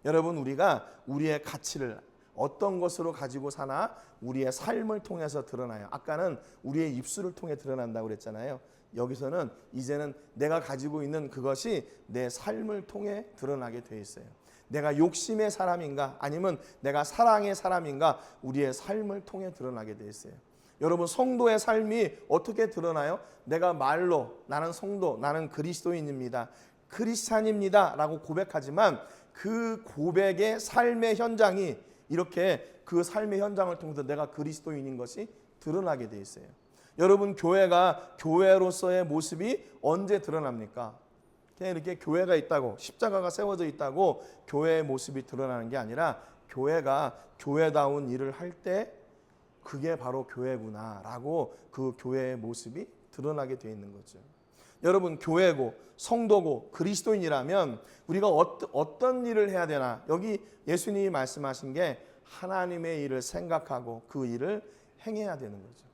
여러분 우리가 우리의 가치를 어떤 것으로 가지고 사나 우리의 삶을 통해서 드러나요. 아까는 우리의 입술을 통해 드러난다고 그랬잖아요. 여기서는 이제는 내가 가지고 있는 그것이 내 삶을 통해 드러나게 돼 있어요. 내가 욕심의 사람인가 아니면 내가 사랑의 사람인가 우리의 삶을 통해 드러나게 돼 있어요. 여러분 성도의 삶이 어떻게 드러나요? 내가 말로 나는 성도, 나는 그리스도인입니다. 크리스찬입니다 라고 고백하지만 그 고백의 삶의 현장이 이렇게 그 삶의 현장을 통해서 내가 그리스도인인 것이 드러나게 돼 있어요. 여러분 교회가 교회로서의 모습이 언제 드러납니까? 그냥 이렇게 교회가 있다고 십자가가 세워져 있다고 교회의 모습이 드러나는 게 아니라 교회가 교회다운 일을 할 때 그게 바로 교회구나라고 그 교회의 모습이 드러나게 돼 있는 거죠. 여러분 교회고 성도고 그리스도인이라면 우리가 어떤 일을 해야 되나? 여기 예수님이 말씀하신 게 하나님의 일을 생각하고 그 일을 행해야 되는 거죠.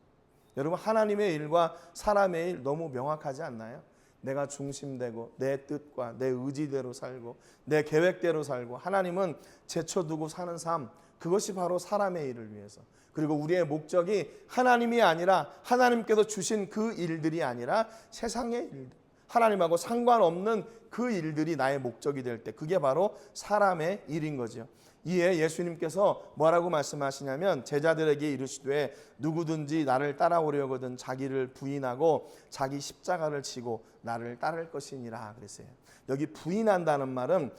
여러분 하나님의 일과 사람의 일 너무 명확하지 않나요? 내가 중심되고 내 뜻과 내 의지대로 살고 내 계획대로 살고 하나님은 제쳐두고 사는 삶, 그것이 바로 사람의 일을 위해서, 그리고 우리의 목적이 하나님이 아니라 하나님께서 주신 그 일들이 아니라 세상의 일들, 하나님하고 상관없는 그 일들이 나의 목적이 될 때 그게 바로 사람의 일인 거죠. 이에 예수님께서 뭐라고 말씀하시냐면 제자들에게 이르시되 누구든지 나를 따라오려거든 자기를 부인하고 자기 십자가를 지고 나를 따를 것이니라 그랬어요. 여기 부인한다는 말은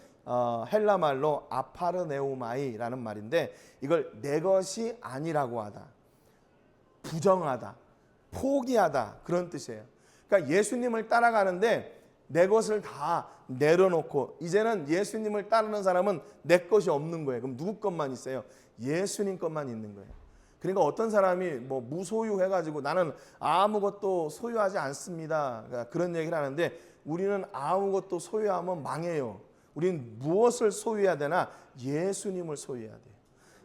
헬라 말로 아파르네오마이라는 말인데 이걸 내 것이 아니라고 하다, 부정하다, 포기하다 그런 뜻이에요. 그러니까 예수님을 따라가는데 내 것을 다 내려놓고 이제는 예수님을 따르는 사람은 내 것이 없는 거예요. 그럼 누구 것만 있어요? 예수님 것만 있는 거예요. 그러니까 어떤 사람이 뭐 무소유 해가지고 나는 아무것도 소유하지 않습니다, 그러니까 그런 얘기를 하는데 우리는 아무것도 소유하면 망해요. 우리는 무엇을 소유해야 되나? 예수님을 소유해야 돼요.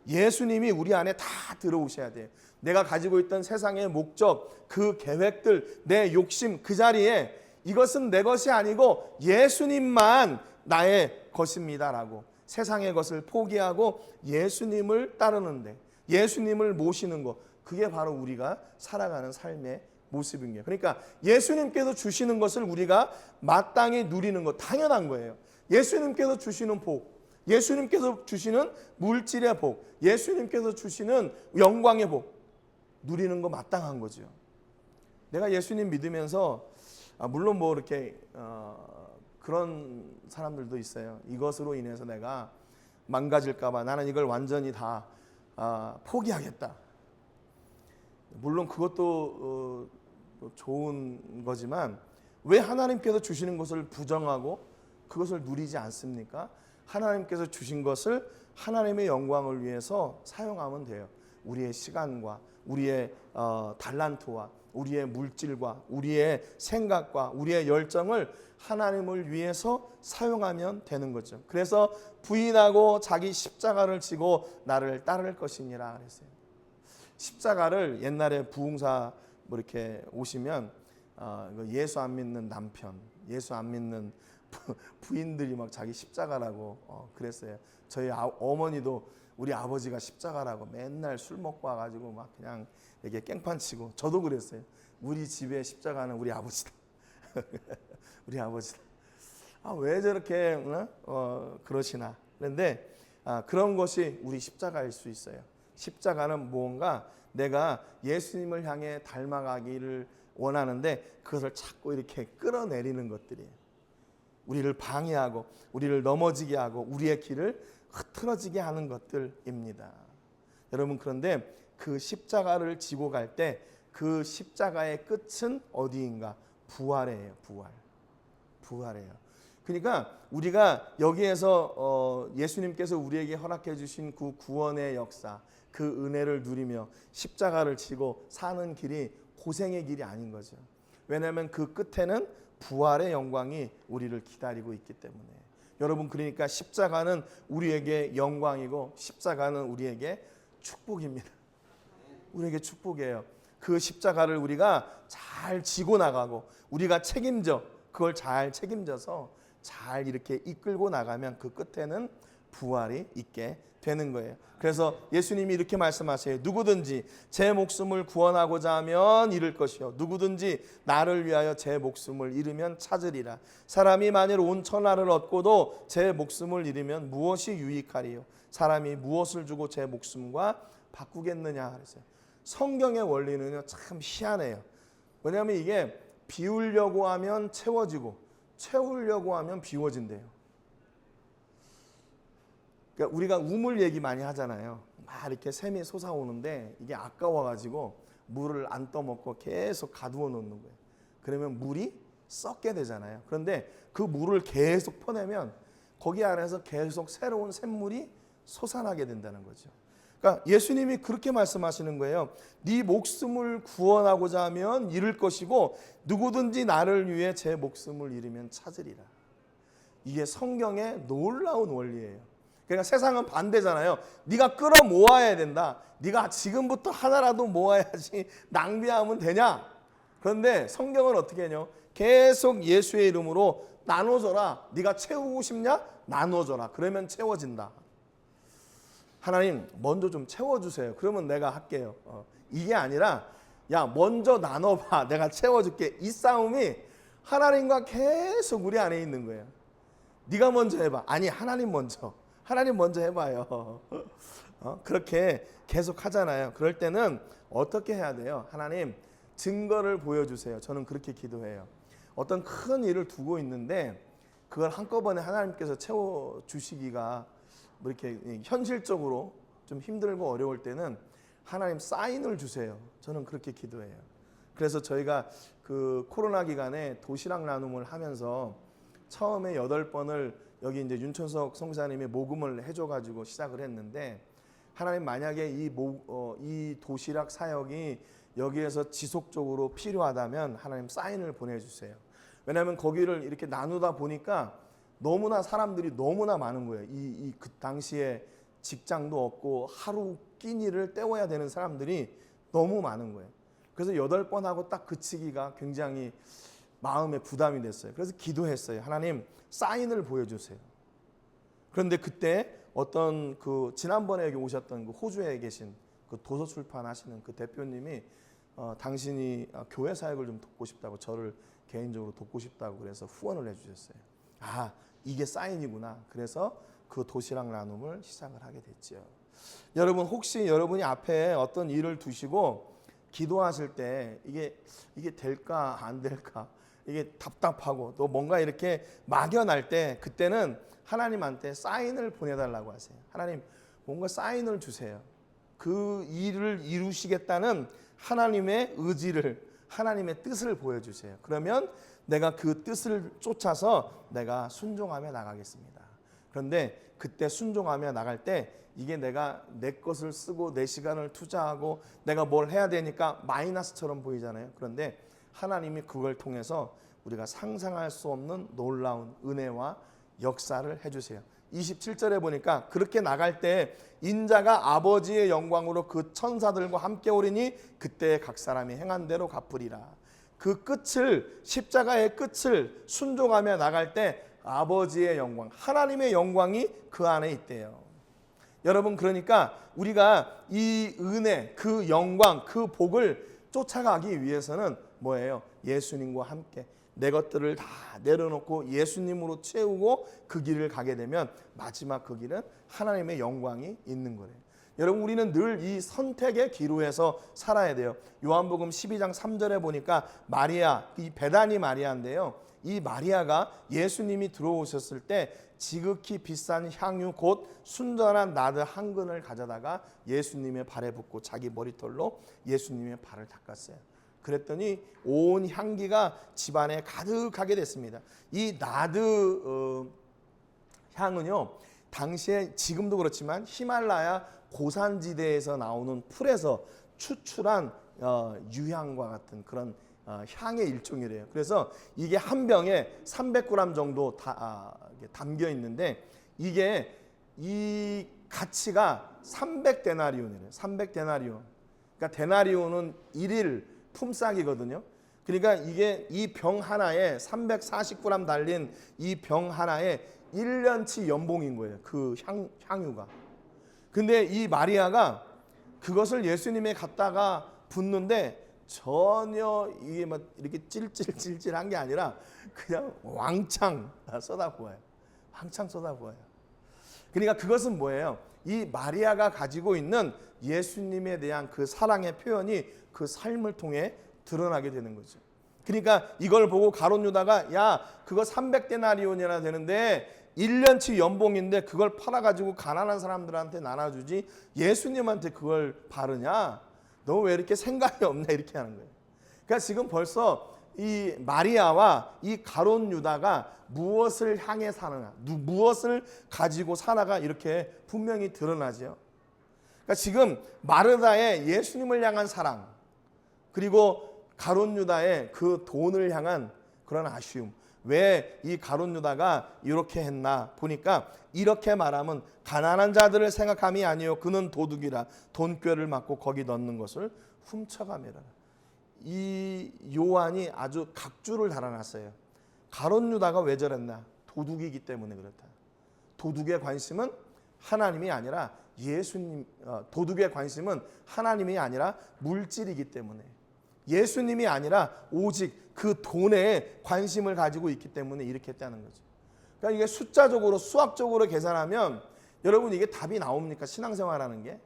예수님이 우리 안에 다 들어오셔야 돼요. 내가 가지고 있던 세상의 목적, 그 계획들, 내 욕심 그 자리에 이것은 내 것이 아니고 예수님만 나의 것입니다라고 세상의 것을 포기하고 예수님을 따르는데, 예수님을 모시는 것, 그게 바로 우리가 살아가는 삶의 모습인 거예요. 그러니까 예수님께서 주시는 것을 우리가 마땅히 누리는 것 당연한 거예요. 예수님께서 주시는 복, 예수님께서 주시는 물질의 복, 예수님께서 주시는 영광의 복 누리는 거 마땅한 거죠. 내가 예수님 믿으면서 물론 뭐 이렇게 그런 사람들도 있어요. 이것으로 인해서 내가 망가질까 봐 나는 이걸 완전히 다 포기하겠다. 물론 그것도 좋은 거지만 왜 하나님께서 주시는 것을 부정하고 그것을 누리지 않습니까? 하나님께서 주신 것을 하나님의 영광을 위해서 사용하면 돼요. 우리의 시간과 우리의 달란트와 우리의 물질과 우리의 생각과 우리의 열정을 하나님을 위해서 사용하면 되는 거죠. 그래서 부인하고 자기 십자가를 지고 나를 따를 것이니라 그랬어요. 십자가를 옛날에 부흥사 뭐 이렇게 오시면 예수 안 믿는 남편, 예수 안 믿는 부인들이 막 자기 십자가라고 그랬어요. 저희 어머니도 우리 아버지가 십자가라고 맨날 술 먹고 와가지고 막 그냥 이렇게 깽판 치고, 저도 그랬어요. 우리 집의 십자가는 우리 아버지다. 우리 아버지다. 왜 저렇게 그러시나. 그런데 그런 것이 우리 십자가일 수 있어요. 십자가는 무언가 내가 예수님을 향해 닮아가기를 원하는데 그것을 자꾸 이렇게 끌어내리는 것들이에요. 우리를 방해하고 우리를 넘어지게 하고 우리의 길을 흐트러지게 하는 것들입니다. 여러분, 그런데 그 십자가를 지고 갈 때 그 십자가의 끝은 어디인가? 부활이에요. 부활이에요. 그러니까 우리가 여기에서 예수님께서 우리에게 허락해 주신 그 구원의 역사, 그 은혜를 누리며 십자가를 지고 사는 길이 고생의 길이 아닌 거죠. 왜냐하면 그 끝에는 부활의 영광이 우리를 기다리고 있기 때문에. 여러분, 그러니까 십자가는 우리에게 영광이고 십자가는 우리에게 축복입니다. 우리에게 축복이에요. 그 십자가를 우리가 잘 지고 나가고 우리가 그걸 잘 책임져서 잘 이렇게 이끌고 나가면 그 끝에는 부활이 있게 되는 거예요. 그래서 예수님이 이렇게 말씀하세요. 누구든지 제 목숨을 구원하고자 하면 잃을 것이요, 누구든지 나를 위하여 제 목숨을 잃으면 찾으리라. 사람이 만일 온 천하를 얻고도 제 목숨을 잃으면 무엇이 유익하리요? 사람이 무엇을 주고 제 목숨과 바꾸겠느냐 그랬어요. 성경의 원리는요 참 희한해요. 왜냐하면 이게 비우려고 하면 채워지고 채우려고 하면 비워진대요. 그러니까 우리가 우물 얘기 많이 하잖아요. 막 이렇게 샘이 솟아오는데 이게 아까워가지고 물을 안 떠먹고 계속 가두어 놓는 거예요. 그러면 물이 썩게 되잖아요. 그런데 그 물을 계속 퍼내면 거기 안에서 계속 새로운 샘물이 솟아나게 된다는 거죠. 그러니까 예수님이 그렇게 말씀하시는 거예요. 네 목숨을 구원하고자 하면 잃을 것이고 누구든지 나를 위해 제 목숨을 잃으면 찾으리라. 이게 성경의 놀라운 원리예요. 그러니까 세상은 반대잖아요. 네가 끌어 모아야 된다. 네가 지금부터 하나라도 모아야지 낭비하면 되냐? 그런데 성경은 어떻게 하냐? 계속 예수의 이름으로 나눠줘라. 네가 채우고 싶냐? 나눠줘라. 그러면 채워진다. 하나님 먼저 좀 채워주세요. 그러면 내가 할게요. 이게 아니라 야 먼저 나눠봐. 내가 채워줄게. 이 싸움이 하나님과 계속 우리 안에 있는 거예요. 네가 먼저 해봐. 아니 하나님 먼저. 하나님 먼저 해봐요. 그렇게 계속 하잖아요. 그럴 때는 어떻게 해야 돼요? 하나님 증거를 보여주세요. 저는 그렇게 기도해요. 어떤 큰 일을 두고 있는데 그걸 한꺼번에 하나님께서 채워주시기가 뭐 이렇게 현실적으로 좀 힘들고 어려울 때는 하나님 사인을 주세요. 저는 그렇게 기도해요. 그래서 저희가 그 코로나 기간에 도시락 나눔을 하면서 처음에 8번을 여기 이제 윤천석 성사님이 모금을 해줘가지고 시작을 했는데 하나님 만약에 이 도시락 사역이 여기에서 지속적으로 필요하다면 하나님 사인을 보내주세요. 왜냐하면 거기를 이렇게 나누다 보니까 너무나 사람들이 너무나 많은 거예요. 그 당시에 직장도 없고 하루 끼니를 때워야 되는 사람들이 너무 많은 거예요. 그래서 8번 하고 딱 그치기가 굉장히 마음에 부담이 됐어요. 그래서 기도했어요. 하나님, 사인을 보여주세요. 그런데 그때 어떤 그 지난번에 여기 오셨던 그 호주에 계신 그 도서 출판하시는 그 대표님이 당신이 교회 사역을 좀 돕고 싶다고, 저를 개인적으로 돕고 싶다고 그래서 후원을 해주셨어요. 아, 이게 사인이구나. 그래서 그 도시락 나눔을 시작을 하게 됐죠. 여러분, 혹시 여러분이 앞에 어떤 일을 두시고 기도하실 때 이게 될까 안 될까, 이게 답답하고 또 뭔가 이렇게 막연할 때, 그때는 하나님한테 사인을 보내달라고 하세요. 하나님, 뭔가 사인을 주세요. 그 일을 이루시겠다는 하나님의 의지를, 하나님의 뜻을 보여주세요. 그러면 내가 그 뜻을 쫓아서 내가 순종하며 나가겠습니다. 그런데 그때 순종하며 나갈 때 이게 내가 내 것을 쓰고 내 시간을 투자하고 내가 뭘 해야 되니까 마이너스처럼 보이잖아요. 그런데 하나님이 그걸 통해서 우리가 상상할 수 없는 놀라운 은혜와 역사를 해주세요. 27절에 보니까 그렇게 나갈 때 인자가 아버지의 영광으로 그 천사들과 함께 오리니 그때 각 사람이 행한 대로 갚으리라. 그 끝을, 십자가의 끝을 순종하며 나갈 때 아버지의 영광, 하나님의 영광이 그 안에 있대요. 여러분, 그러니까 우리가 이 은혜, 그 영광, 그 복을 쫓아가기 위해서는 뭐예요? 예수님과 함께 내 것들을 다 내려놓고 예수님으로 채우고 그 길을 가게 되면 마지막 그 길은 하나님의 영광이 있는 거예요. 여러분, 우리는 늘 이 선택의 기로에서 살아야 돼요. 요한복음 12장 3절에 보니까 마리아, 이 베다니 마리아인데요. 이 마리아가 예수님이 들어오셨을 때 지극히 비싼 향유 곧 순전한 나드 한 근을 가져다가 예수님의 발에 붓고 자기 머리털로 예수님의 발을 닦았어요. 그랬더니 온 향기가 집안에 가득하게 됐습니다. 이 나드 향은요, 당시에 지금도 그렇지만 히말라야 고산지대에서 나오는 풀에서 추출한 유향과 같은 그런 향의 일종이래요. 그래서 이게 한 병에 300g 정도 담겨 있는데 이게 이 가치가 300데나리온이래요. 300데나리온. 그러니까 데나리온은 1일 품삯이거든요. 그러니까 이게 이 병 하나에 340g 달린 이 병 하나에 1년치 연봉인 거예요. 그 향유가. 근데 이 마리아가 그것을 예수님에 갖다가 붓는데 전혀 이게 막 이렇게 찔찔찔찔한 게 아니라 그냥 왕창 쏟아부어요. 왕창 쏟아부어요. 그러니까 그것은 뭐예요? 이 마리아가 가지고 있는 예수님에 대한 그 사랑의 표현이 그 삶을 통해 드러나게 되는 거죠. 그러니까 이걸 보고 가룟 유다가 야, 그거 300데나리온이나 되는데 1년치 연봉인데 그걸 팔아가지고 가난한 사람들한테 나눠주지 예수님한테 그걸 바르냐? 너 왜 이렇게 생각이 없냐? 이렇게 하는 거예요. 그러니까 지금 벌써 이 마리아와 이 가룟 유다가 무엇을 향해 사느냐, 무엇을 가지고 사나가 이렇게 분명히 드러나죠. 그러니까 지금 마르다의 예수님을 향한 사랑, 그리고 가룟 유다의 그 돈을 향한 그런 아쉬움. 왜 이 가룟 유다가 이렇게 했나 보니까 이렇게 말하면 가난한 자들을 생각함이 아니요 그는 도둑이라 돈꾀를 맞고 거기 넣는 것을 훔쳐가매라. 이 요한이 아주 각주를 달아놨어요. 가룟 유다가 왜 저랬나? 도둑이기 때문에 그렇다. 도둑의 관심은 하나님이 아니라 예수님, 도둑의 관심은 하나님이 아니라 물질이기 때문에, 예수님이 아니라 오직 그 돈에 관심을 가지고 있기 때문에 이렇게 했다는 거죠. 그러니까 이게 숫자적으로 수학적으로 계산하면 여러분 이게 답이 나옵니까? 신앙생활하는 게.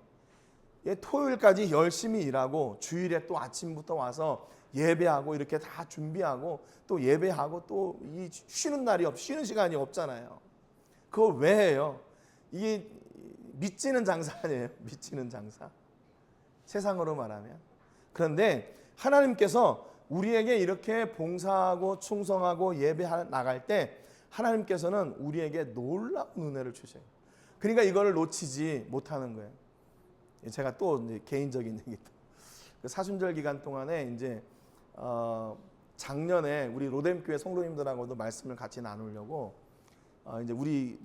토요일까지 열심히 일하고 주일에 또 아침부터 와서 예배하고 이렇게 다 준비하고 또 예배하고 또 이 쉬는 날이 쉬는 시간이 없잖아요. 그거 왜 해요? 이게 미치는 장사 아니에요? 미치는 장사. 세상으로 말하면. 그런데 하나님께서 우리에게 이렇게 봉사하고 충성하고 예배 나갈 때 하나님께서는 우리에게 놀라운 은혜를 주셔요. 그러니까 이걸 놓치지 못하는 거예요. 제가 또 이제 개인적인 얘기, 사순절 기간 동안에 이제 작년에 우리 로뎀교회 성도님들하고도 말씀을 같이 나누려고 이제 우리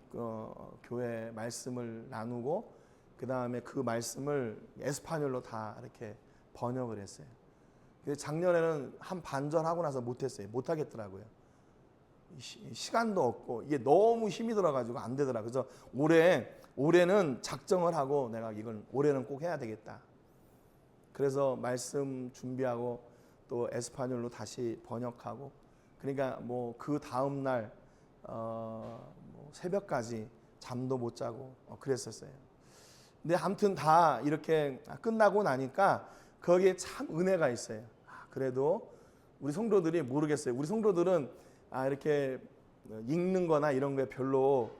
교회 말씀을 나누고 그 다음에 그 말씀을 에스파뇰로 다 이렇게 번역을 했어요. 작년에는 한 반절 하고 나서 못했어요. 못하겠더라고요. 시간도 없고 이게 너무 힘이 들어가지고 안 되더라고요. 그래서 올해는 작정을 하고 내가 이건 올해는 꼭 해야 되겠다. 그래서 말씀 준비하고 또 에스파뇰로 다시 번역하고, 그러니까 뭐 그 다음 날 뭐 새벽까지 잠도 못 자고 그랬었어요. 근데 아무튼 다 이렇게 끝나고 나니까 거기에 참 은혜가 있어요. 그래도 우리 성도들이 모르겠어요. 우리 성도들은 이렇게 읽는 거나 이런 거에 별로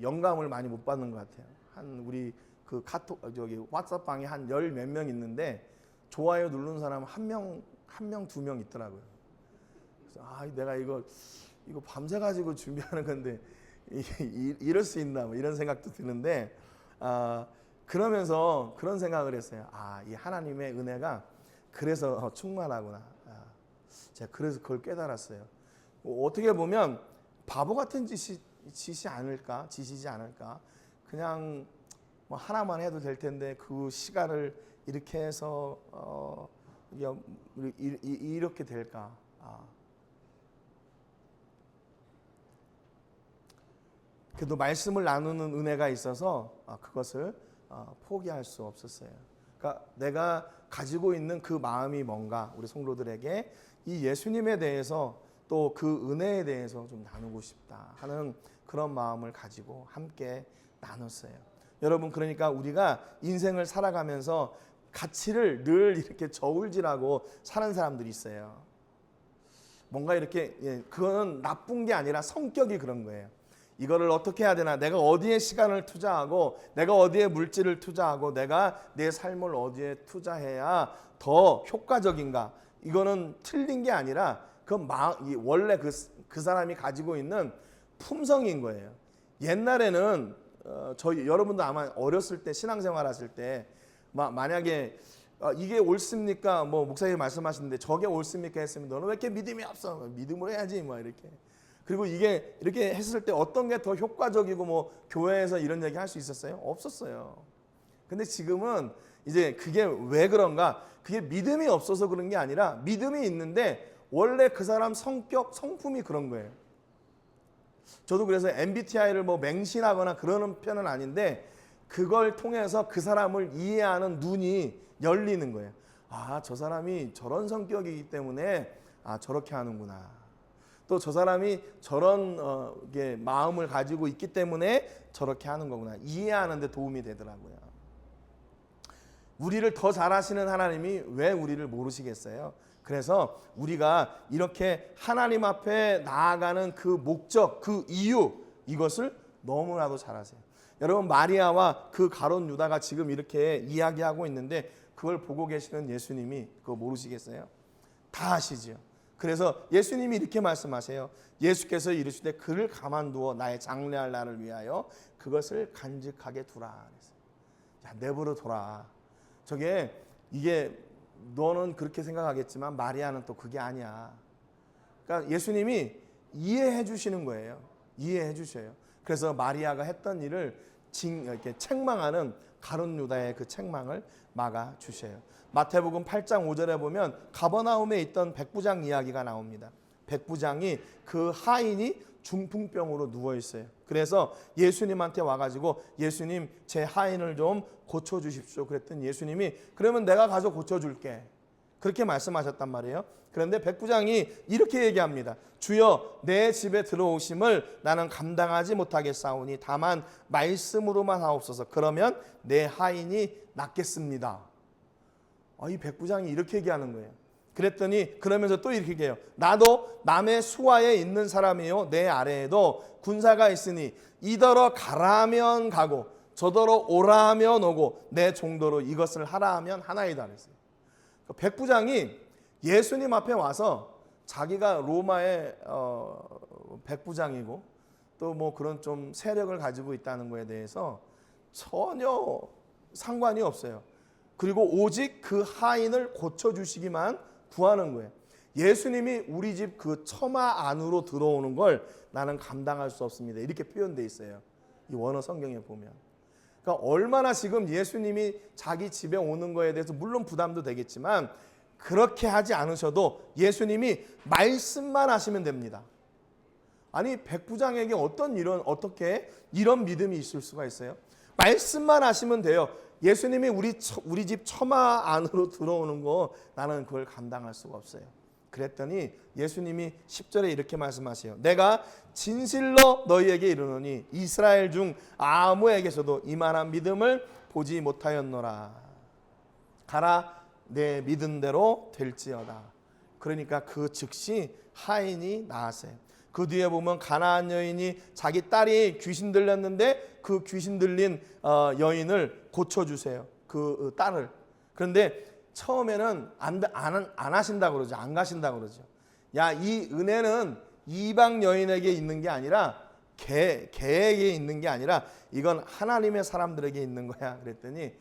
영감을 많이 못 받는 것 같아요. 한 우리 그 카톡 저기 왓츠업방에 한 열 몇 명 있는데 좋아요 누르는 사람 한 명, 두 명 있더라고요. 그래서 내가 이거 밤새 가지고 준비하는 건데 이럴 수 있나 뭐 이런 생각도 드는데, 그러면서 그런 생각을 했어요. 이 하나님의 은혜가 그래서 충만하구나. 제가 그래서 그걸 깨달았어요. 어떻게 보면 바보 같은 짓이지 않을까. 그냥 뭐 하나만 해도 될 텐데 그 시간을 이렇게 해서 이렇게 될까. 그래도 말씀을 나누는 은혜가 있어서 그것을 포기할 수 없었어요. 그러니까 내가 가지고 있는 그 마음이 뭔가 우리 성도들에게 이 예수님에 대해서 또 그 은혜에 대해서 좀 나누고 싶다 하는 그런 마음을 가지고 함께 나눴어요. 여러분, 그러니까 우리가 인생을 살아가면서 가치를 늘 이렇게 저울질하고 사는 사람들이 있어요. 뭔가 이렇게 그거는 나쁜 게 아니라 성격이 그런 거예요. 이거를 어떻게 해야 되나, 내가 어디에 시간을 투자하고 내가 어디에 물질을 투자하고 내가 내 삶을 어디에 투자해야 더 효과적인가. 이거는 틀린 게 아니라 원래 그 사람이 가지고 있는 품성인 거예요. 옛날에는 여러분도 아마 어렸을 때 신앙생활 하실 때 만약에 이게 옳습니까? 뭐 목사님 말씀하시는데 저게 옳습니까? 했으면 너는 왜 이렇게 믿음이 없어? 믿음으로 해야지 뭐 이렇게. 그리고 이게 이렇게 했을 때 어떤 게 더 효과적이고 뭐 교회에서 이런 얘기 할 수 있었어요? 없었어요. 근데 지금은 이제 그게 왜 그런가? 그게 믿음이 없어서 그런 게 아니라 믿음이 있는데 원래 그 사람 성격, 성품이 그런 거예요. 저도 그래서 MBTI를 뭐 맹신하거나 그러는 편은 아닌데 그걸 통해서 그 사람을 이해하는 눈이 열리는 거예요. 저 사람이 저런 성격이기 때문에 저렇게 하는구나. 또 저 사람이 저런 마음을 가지고 있기 때문에 저렇게 하는 거구나. 이해하는 데 도움이 되더라고요. 우리를 더 잘 아시는 하나님이 왜 우리를 모르시겠어요? 그래서 우리가 이렇게 하나님 앞에 나아가는 그 목적, 그 이유, 이것을 너무나도 잘 아세요. 여러분, 마리아와 그 가룟 유다가 지금 이렇게 이야기하고 있는데 그걸 보고 계시는 예수님이 그거 모르시겠어요? 다 아시죠. 그래서 예수님이 이렇게 말씀하세요. 예수께서 이르시되 그를 가만두어 나의 장래할 날을 위하여 그것을 간직하게 두라. 야, 내버려 둬라. 이게 너는 그렇게 생각하겠지만 마리아는 또 그게 아니야. 그러니까 예수님이 이해해 주시는 거예요. 이해해 주셔요. 그래서 마리아가 했던 일을 이렇게 책망하는 가룟 유다의 그 책망을 막아 주셔요. 마태복음 8장 5절에 보면 가버나움에 있던 백부장 이야기가 나옵니다. 백부장이 그 하인이 중풍병으로 누워 있어요. 그래서 예수님한테 와가지고 예수님, 제 하인을 좀 고쳐주십시오. 그랬더니 예수님이 그러면 내가 가서 고쳐줄게. 그렇게 말씀하셨단 말이에요. 그런데 백부장이 이렇게 얘기합니다. 주여, 내 집에 들어오심을 나는 감당하지 못하겠사오니 다만 말씀으로만 하옵소서. 그러면 내 하인이 낫겠습니다. 이 백부장이 이렇게 얘기하는 거예요. 그랬더니 그러면서 또 이렇게 얘기해요. 나도 남의 수하에 있는 사람이요, 내 아래에도 군사가 있으니 이더러 가라면 가고 저더러 오라 하면 오고 내 종도로 이것을 하라 하면 하나이다 그랬어요. 백부장이 예수님 앞에 와서 자기가 로마의 백부장이고 또 뭐 그런 좀 세력을 가지고 있다는 거에 대해서 전혀 상관이 없어요. 그리고 오직 그 하인을 고쳐주시기만 구하는 거예요. 예수님이 우리 집 그 처마 안으로 들어오는 걸 나는 감당할 수 없습니다. 이렇게 표현되어 있어요. 이 원어 성경에 보면. 그러니까 얼마나 지금 예수님이 자기 집에 오는 거에 대해서 물론 부담도 되겠지만 그렇게 하지 않으셔도 예수님이 말씀만 하시면 됩니다. 아니 백부장에게 어떻게 이런 믿음이 있을 수가 있어요? 말씀만 하시면 돼요. 예수님이 우리 집 처마 안으로 들어오는 거 나는 그걸 감당할 수가 없어요. 그랬더니 예수님이 10절에 이렇게 말씀하세요. 내가 진실로 너희에게 이르노니 이스라엘 중 아무에게서도 이만한 믿음을 보지 못하였노라. 가라 내 믿은 대로 될지어다. 그러니까 그 즉시 하인이 나았어요. 그 뒤에 보면 가나안 여인이 자기 딸이 귀신 들렸는데 그 귀신 들린 여인을 고쳐주세요. 그 딸을. 그런데 처음에는 안 하신다고 그러죠. 안 가신다고 그러죠. 야, 이 은혜는 이방 여인에게 있는 게 아니라 개에게 있는 게 아니라 이건 하나님의 사람들에게 있는 거야. 그랬더니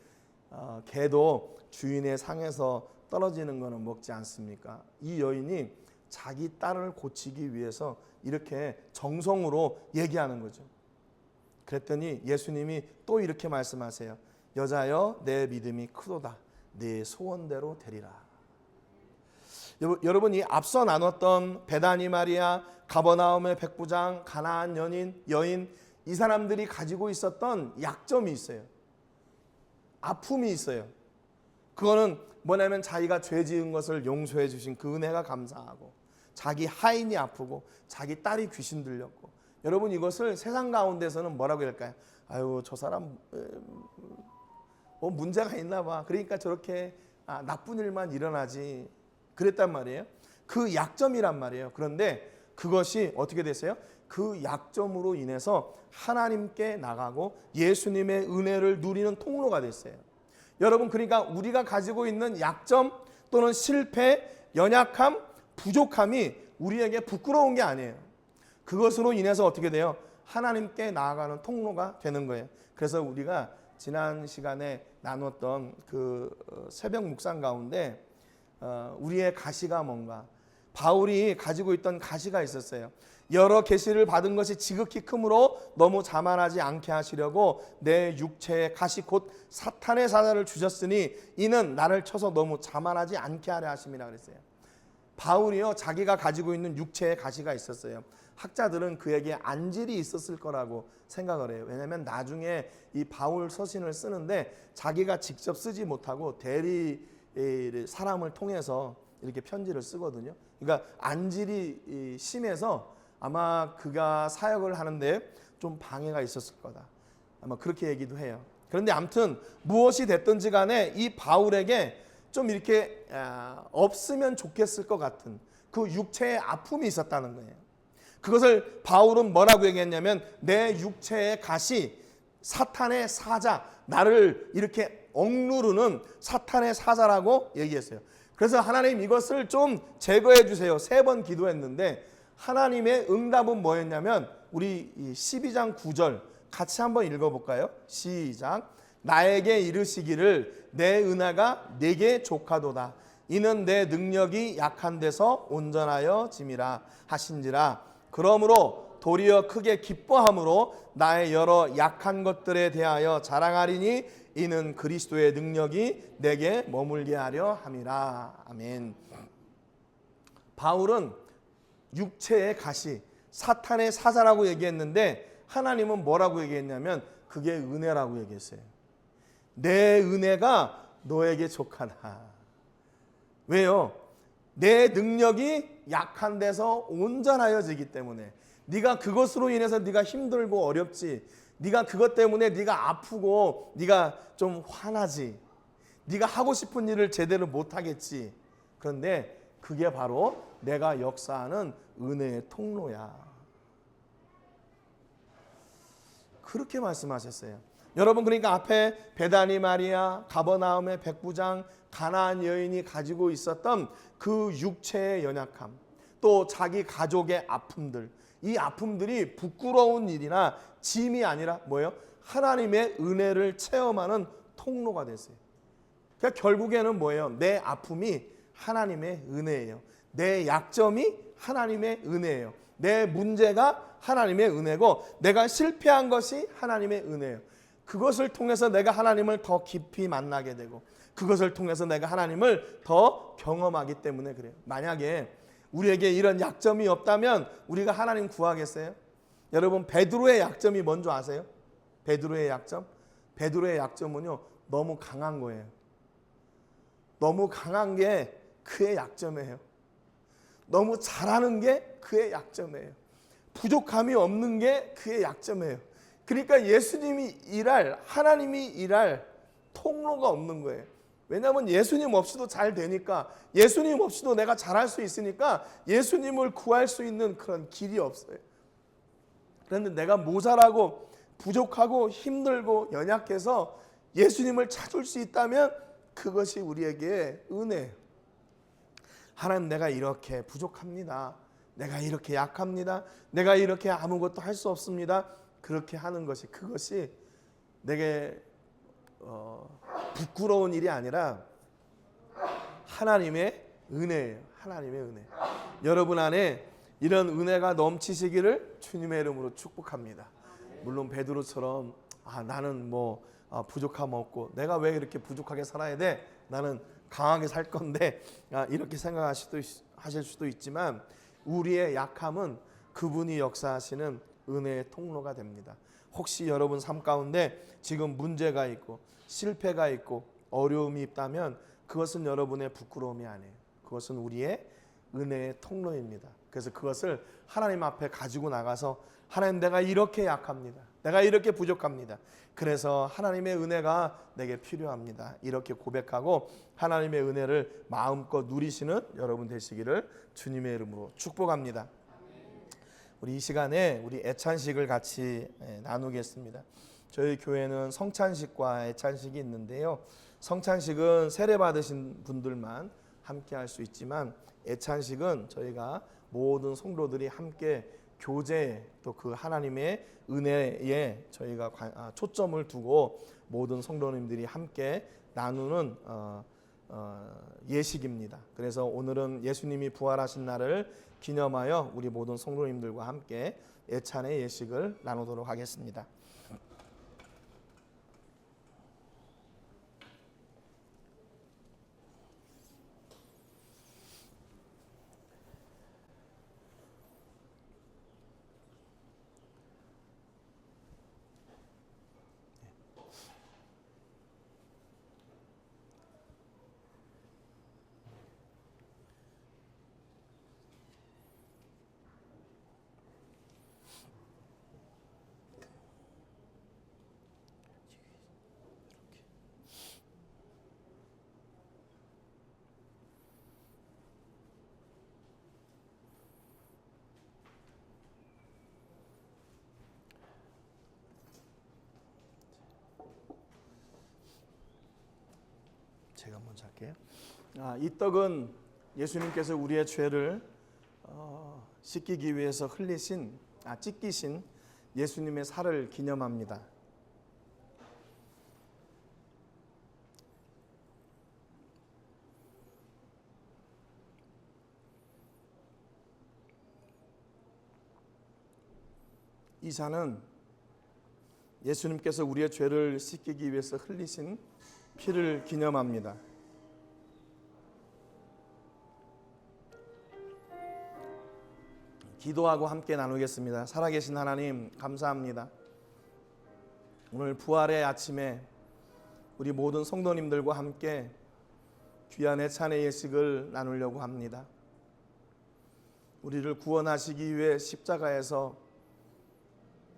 개도 주인의 상에서 떨어지는 거는 먹지 않습니까? 이 여인이 자기 딸을 고치기 위해서 이렇게 정성으로 얘기하는 거죠. 그랬더니 예수님이 또 이렇게 말씀하세요. 여자여 내 믿음이 크도다. 네 소원대로 되리라. 여러분 이 앞서 나눴던 베다니 마리아, 가버나움의 백부장, 가나안 여인 이 사람들이 가지고 있었던 약점이 있어요. 아픔이 있어요. 그거는 뭐냐면 자기가 죄 지은 것을 용서해 주신 그 은혜가 감사하고 자기 하인이 아프고 자기 딸이 귀신 들렸고 여러분 이것을 세상 가운데서는 뭐라고 할까요? 아유 저 사람 문제가 있나 봐. 그러니까 저렇게 나쁜 일만 일어나지. 그랬단 말이에요. 그 약점이란 말이에요. 그런데 그것이 어떻게 됐어요? 그 약점으로 인해서 하나님께 나가고 예수님의 은혜를 누리는 통로가 됐어요. 여러분 그러니까 우리가 가지고 있는 약점 또는 실패, 연약함, 부족함이 우리에게 부끄러운 게 아니에요. 그것으로 인해서 어떻게 돼요? 하나님께 나아가는 통로가 되는 거예요. 그래서 우리가 지난 시간에 나눴던 그 새벽 묵상 가운데 우리의 가시가 뭔가 바울이 가지고 있던 가시가 있었어요. 여러 계시를 받은 것이 지극히 크므로 너무 자만하지 않게 하시려고 내 육체의 가시 곧 사탄의 사자를 주셨으니 이는 나를 쳐서 너무 자만하지 않게 하려 하심이라 그랬어요. 바울이요 자기가 가지고 있는 육체의 가시가 있었어요. 학자들은 그에게 안질이 있었을 거라고 생각을 해요. 왜냐하면 나중에 이 바울 서신을 쓰는데 자기가 직접 쓰지 못하고 대리 사람을 통해서 이렇게 편지를 쓰거든요. 그러니까 안질이 심해서 아마 그가 사역을 하는데 좀 방해가 있었을 거다. 아마 그렇게 얘기도 해요. 그런데 아무튼 무엇이 됐든지 간에 이 바울에게 좀 이렇게 없으면 좋겠을 것 같은 그 육체의 아픔이 있었다는 거예요. 그것을 바울은 뭐라고 얘기했냐면 내 육체의 가시 사탄의 사자 나를 이렇게 억누르는 사탄의 사자라고 얘기했어요. 그래서 하나님 이것을 좀 제거해 주세요. 3번 기도했는데 하나님의 응답은 뭐였냐면 우리 12장 9절 같이 한번 읽어볼까요? 시작. 나에게 이르시기를 내 은혜가 내게 족하도다. 이는 내 능력이 약한 데서 온전하여 짐이라 하신지라. 그러므로 도리어 크게 기뻐함으로 나의 여러 약한 것들에 대하여 자랑하리니 이는 그리스도의 능력이 내게 머물게 하려 함이라. 아멘. 바울은 육체의 가시, 사탄의 사자라고 얘기했는데 하나님은 뭐라고 얘기했냐면 그게 은혜라고 얘기했어요. 내 은혜가 너에게 족하다. 왜요? 내 능력이 약한 데서 온전하여지기 때문에 네가 그것으로 인해서 네가 힘들고 어렵지. 네가 그것 때문에 네가 아프고 네가 좀 화나지. 네가 하고 싶은 일을 제대로 못하겠지. 그런데 그게 바로 내가 역사하는 은혜의 통로야. 그렇게 말씀하셨어요. 여러분 그러니까 앞에 베다니 마리아, 가버나움의 백부장, 가나안 여인이 가지고 있었던 그 육체의 연약함, 또 자기 가족의 아픔들, 이 아픔들이 부끄러운 일이나 짐이 아니라 뭐예요? 하나님의 은혜를 체험하는 통로가 됐어요. 그러니까 결국에는 뭐예요? 내 아픔이 하나님의 은혜예요. 내 약점이 하나님의 은혜예요. 내 문제가 하나님의 은혜고 내가 실패한 것이 하나님의 은혜예요. 그것을 통해서 내가 하나님을 더 깊이 만나게 되고 그것을 통해서 내가 하나님을 더 경험하기 때문에 그래요. 만약에 우리에게 이런 약점이 없다면 우리가 하나님 구하겠어요? 여러분, 베드로의 약점이 뭔지 아세요? 베드로의 약점? 베드로의 약점은요, 너무 강한 거예요. 너무 강한 게 그의 약점이에요. 너무 잘하는 게 그의 약점이에요. 부족함이 없는 게 그의 약점이에요. 그러니까 예수님이 일할, 하나님이 일할 통로가 없는 거예요. 왜냐하면 예수님 없이도 잘 되니까, 예수님 없이도 내가 잘할 수 있으니까 예수님을 구할 수 있는 그런 길이 없어요. 그런데 내가 모자라고 부족하고 힘들고 연약해서 예수님을 찾을 수 있다면 그것이 우리에게 은혜예요. 하나님, 내가 이렇게 부족합니다. 내가 이렇게 약합니다. 내가 이렇게 아무것도 할 수 없습니다. 그렇게 하는 것이, 그것이 내게 부끄러운 일이 아니라 하나님의 은혜예요. 하나님의 은혜. 여러분 안에 이런 은혜가 넘치시기를 주님의 이름으로 축복합니다. 물론 베드로처럼 나는 부족함 없고 내가 왜 이렇게 부족하게 살아야 돼? 나는 강하게 살 건데 이렇게 생각하실 수도 있지만 우리의 약함은 그분이 역사하시는 은혜의 통로가 됩니다. 혹시 여러분 삶 가운데 지금 문제가 있고 실패가 있고 어려움이 있다면 그것은 여러분의 부끄러움이 아니에요. 그것은 우리의 은혜의 통로입니다. 그래서 그것을 하나님 앞에 가지고 나가서 하나님, 내가 이렇게 약합니다. 내가 이렇게 부족합니다. 그래서 하나님의 은혜가 내게 필요합니다. 이렇게 고백하고 하나님의 은혜를 마음껏 누리시는 여러분 되시기를 주님의 이름으로 축복합니다. 우리 이 시간에 우리 애찬식을 같이 나누겠습니다. 저희 교회는 성찬식과 애찬식이 있는데요. 성찬식은 세례 받으신 분들만 함께 할 수 있지만 애찬식은 저희가 모든 성도들이 함께 교제에 또 그 하나님의 은혜에 저희가 초점을 두고 모든 성도님들이 함께 나누는 예식입니다. 그래서 오늘은 예수님이 부활하신 날을 기념하여 우리 모든 성도님들과 함께 애찬의 예식을 나누도록 하겠습니다. 제가 먼저 할게요. 이 떡은 예수님께서 우리의 죄를 씻기기 위해서 찢기신 예수님의 살을 기념합니다. 이 잔은 예수님께서 우리의 죄를 씻기기 위해서 흘리신 피를 기념합니다. 기도하고 함께 나누겠습니다. 살아계신 하나님, 감사합니다. 오늘 부활의 아침에 우리 모든 성도님들과 함께 귀한 애찬의 예식을 나누려고 합니다. 우리를 구원하시기 위해 십자가에서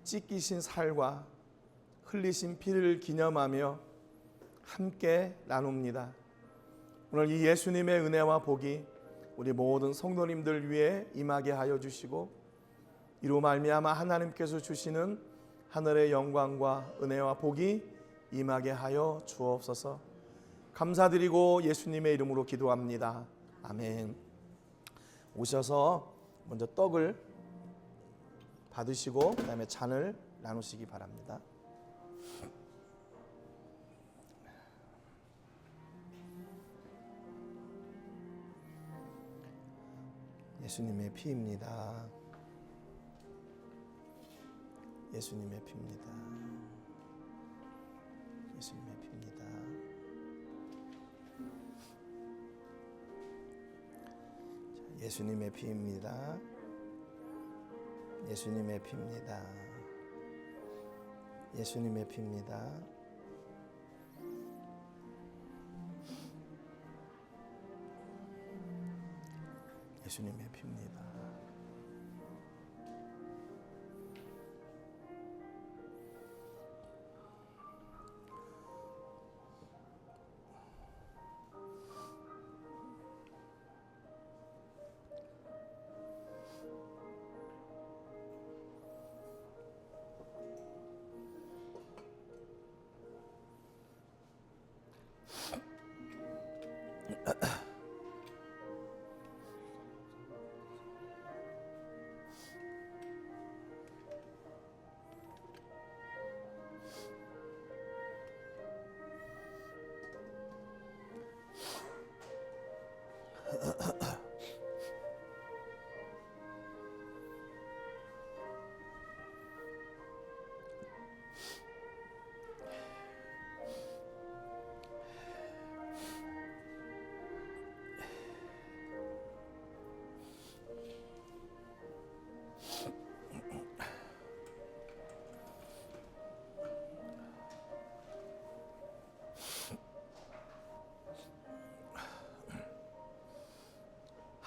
찢기신 살과 흘리신 피를 기념하며 함께 나눕니다. 오늘 이 예수님의 은혜와 복이 우리 모든 성도님들 위해 임하게 하여 주시고 이로 말미암아 하나님께서 주시는 하늘의 영광과 은혜와 복이 임하게 하여 주옵소서. 감사드리고 예수님의 이름으로 기도합니다. 아멘. 오셔서 먼저 떡을 받으시고 그다음에 잔을 나누시기 바랍니다. 예수님의 피입니다. 예수님의 피입니다. 예수님의 피입니다. 예수님의 피입니다. 예수님의 피입니다. 예수님의 피입니다.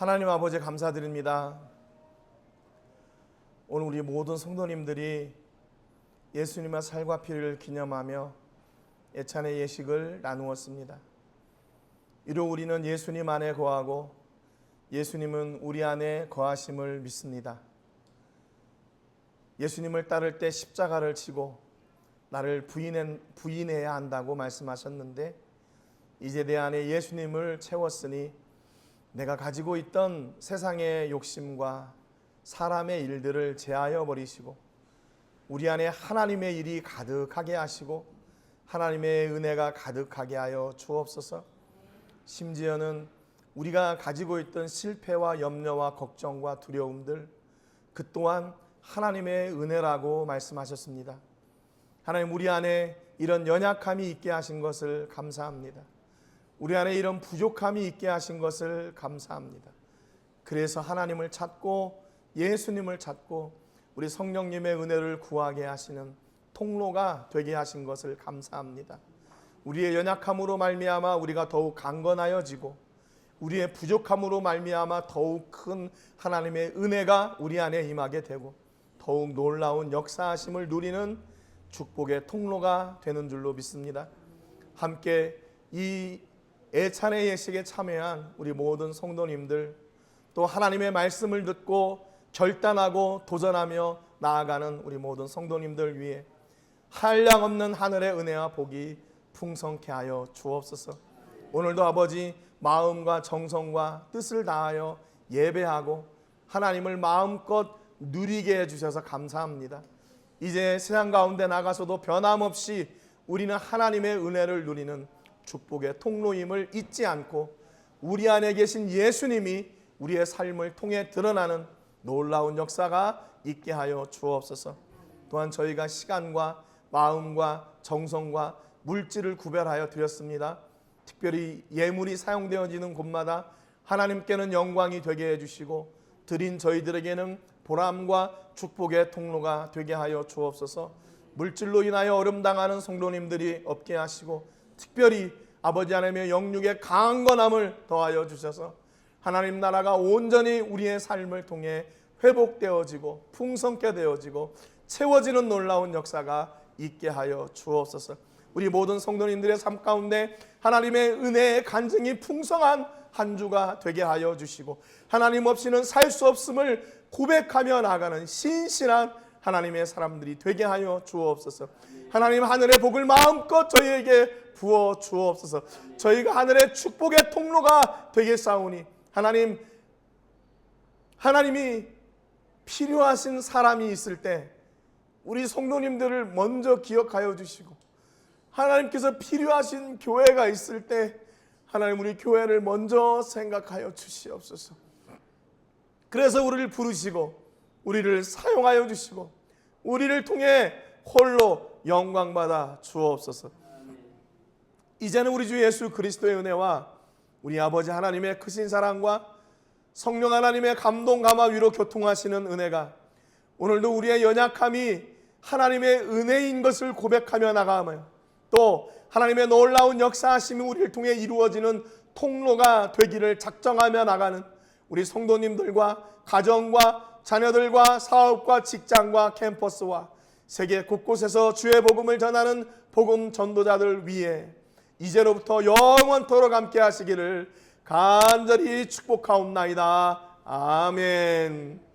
하나님 아버지 감사드립니다. 오늘 우리 모든 성도님들이 예수님의 살과 피를 기념하며 예찬의 예식을 나누었습니다. 이로 우리는 예수님 안에 거하고 예수님은 우리 안에 거하심을 믿습니다. 예수님을 따를 때 십자가를 지고 나를 부인해야 한다고 말씀하셨는데 이제 내 안에 예수님을 채웠으니 내가 가지고 있던 세상의 욕심과 사람의 일들을 제하여 버리시고 우리 안에 하나님의 일이 가득하게 하시고 하나님의 은혜가 가득하게 하여 주옵소서. 심지어는 우리가 가지고 있던 실패와 염려와 걱정과 두려움들 그 또한 하나님의 은혜라고 말씀하셨습니다. 하나님 우리 안에 이런 연약함이 있게 하신 것을 감사합니다. 우리 안에 이런 부족함이 있게 하신 것을 감사합니다. 그래서 하나님을 찾고 예수님을 찾고 우리 성령님의 은혜를 구하게 하시는 통로가 되게 하신 것을 감사합니다. 우리의 연약함으로 말미암아 우리가 더욱 강건하여지고 우리의 부족함으로 말미암아 더욱 큰 하나님의 은혜가 우리 안에 임하게 되고 더욱 놀라운 역사하심을 누리는 축복의 통로가 되는 줄로 믿습니다. 함께 이 예찬의 예식에 참여한 우리 모든 성도님들 또 하나님의 말씀을 듣고 결단하고 도전하며 나아가는 우리 모든 성도님들 위해 한량없는 하늘의 은혜와 복이 풍성케 하여 주옵소서. 오늘도 아버지 마음과 정성과 뜻을 다하여 예배하고 하나님을 마음껏 누리게 해주셔서 감사합니다. 이제 세상 가운데 나가서도 변함없이 우리는 하나님의 은혜를 누리는 축복의 통로임을 잊지 않고 우리 안에 계신 예수님이 우리의 삶을 통해 드러나는 놀라운 역사가 있게 하여 주옵소서. 또한 저희가 시간과 마음과 정성과 물질을 구별하여 드렸습니다. 특별히 예물이 사용되어지는 곳마다 하나님께는 영광이 되게 해주시고 드린 저희들에게는 보람과 축복의 통로가 되게 하여 주옵소서. 물질로 인하여 어려움당하는 성도님들이 없게 하시고 특별히 아버지 하나님의 영육의 강한 건함을 더하여 주셔서 하나님 나라가 온전히 우리의 삶을 통해 회복되어지고 풍성케 되어지고 채워지는 놀라운 역사가 있게 하여 주옵소서. 우리 모든 성도님들의 삶 가운데 하나님의 은혜의 간증이 풍성한 한 주가 되게 하여 주시고 하나님 없이는 살 수 없음을 고백하며 나가는 신실한 하나님의 사람들이 되게 하여 주옵소서. 하나님 하늘의 복을 마음껏 저희에게 부어 주옵소서. 저희가 하늘의 축복의 통로가 되겠사오니 하나님이 필요하신 사람이 있을 때 우리 성도님들을 먼저 기억하여 주시고 하나님께서 필요하신 교회가 있을 때 하나님 우리 교회를 먼저 생각하여 주시옵소서. 그래서 우리를 부르시고 우리를 사용하여 주시고 우리를 통해 홀로 영광받아 주옵소서. 이제는 우리 주 예수 그리스도의 은혜와 우리 아버지 하나님의 크신 사랑과 성령 하나님의 감동 감화 위로 교통하시는 은혜가 오늘도 우리의 연약함이 하나님의 은혜인 것을 고백하며 나가며 또 하나님의 놀라운 역사하심이 우리를 통해 이루어지는 통로가 되기를 작정하며 나가는 우리 성도님들과 가정과 자녀들과 사업과 직장과 캠퍼스와 세계 곳곳에서 주의 복음을 전하는 복음 전도자들 위해 이제로부터 영원토록 함께 하시기를 간절히 축복하옵나이다. 아멘.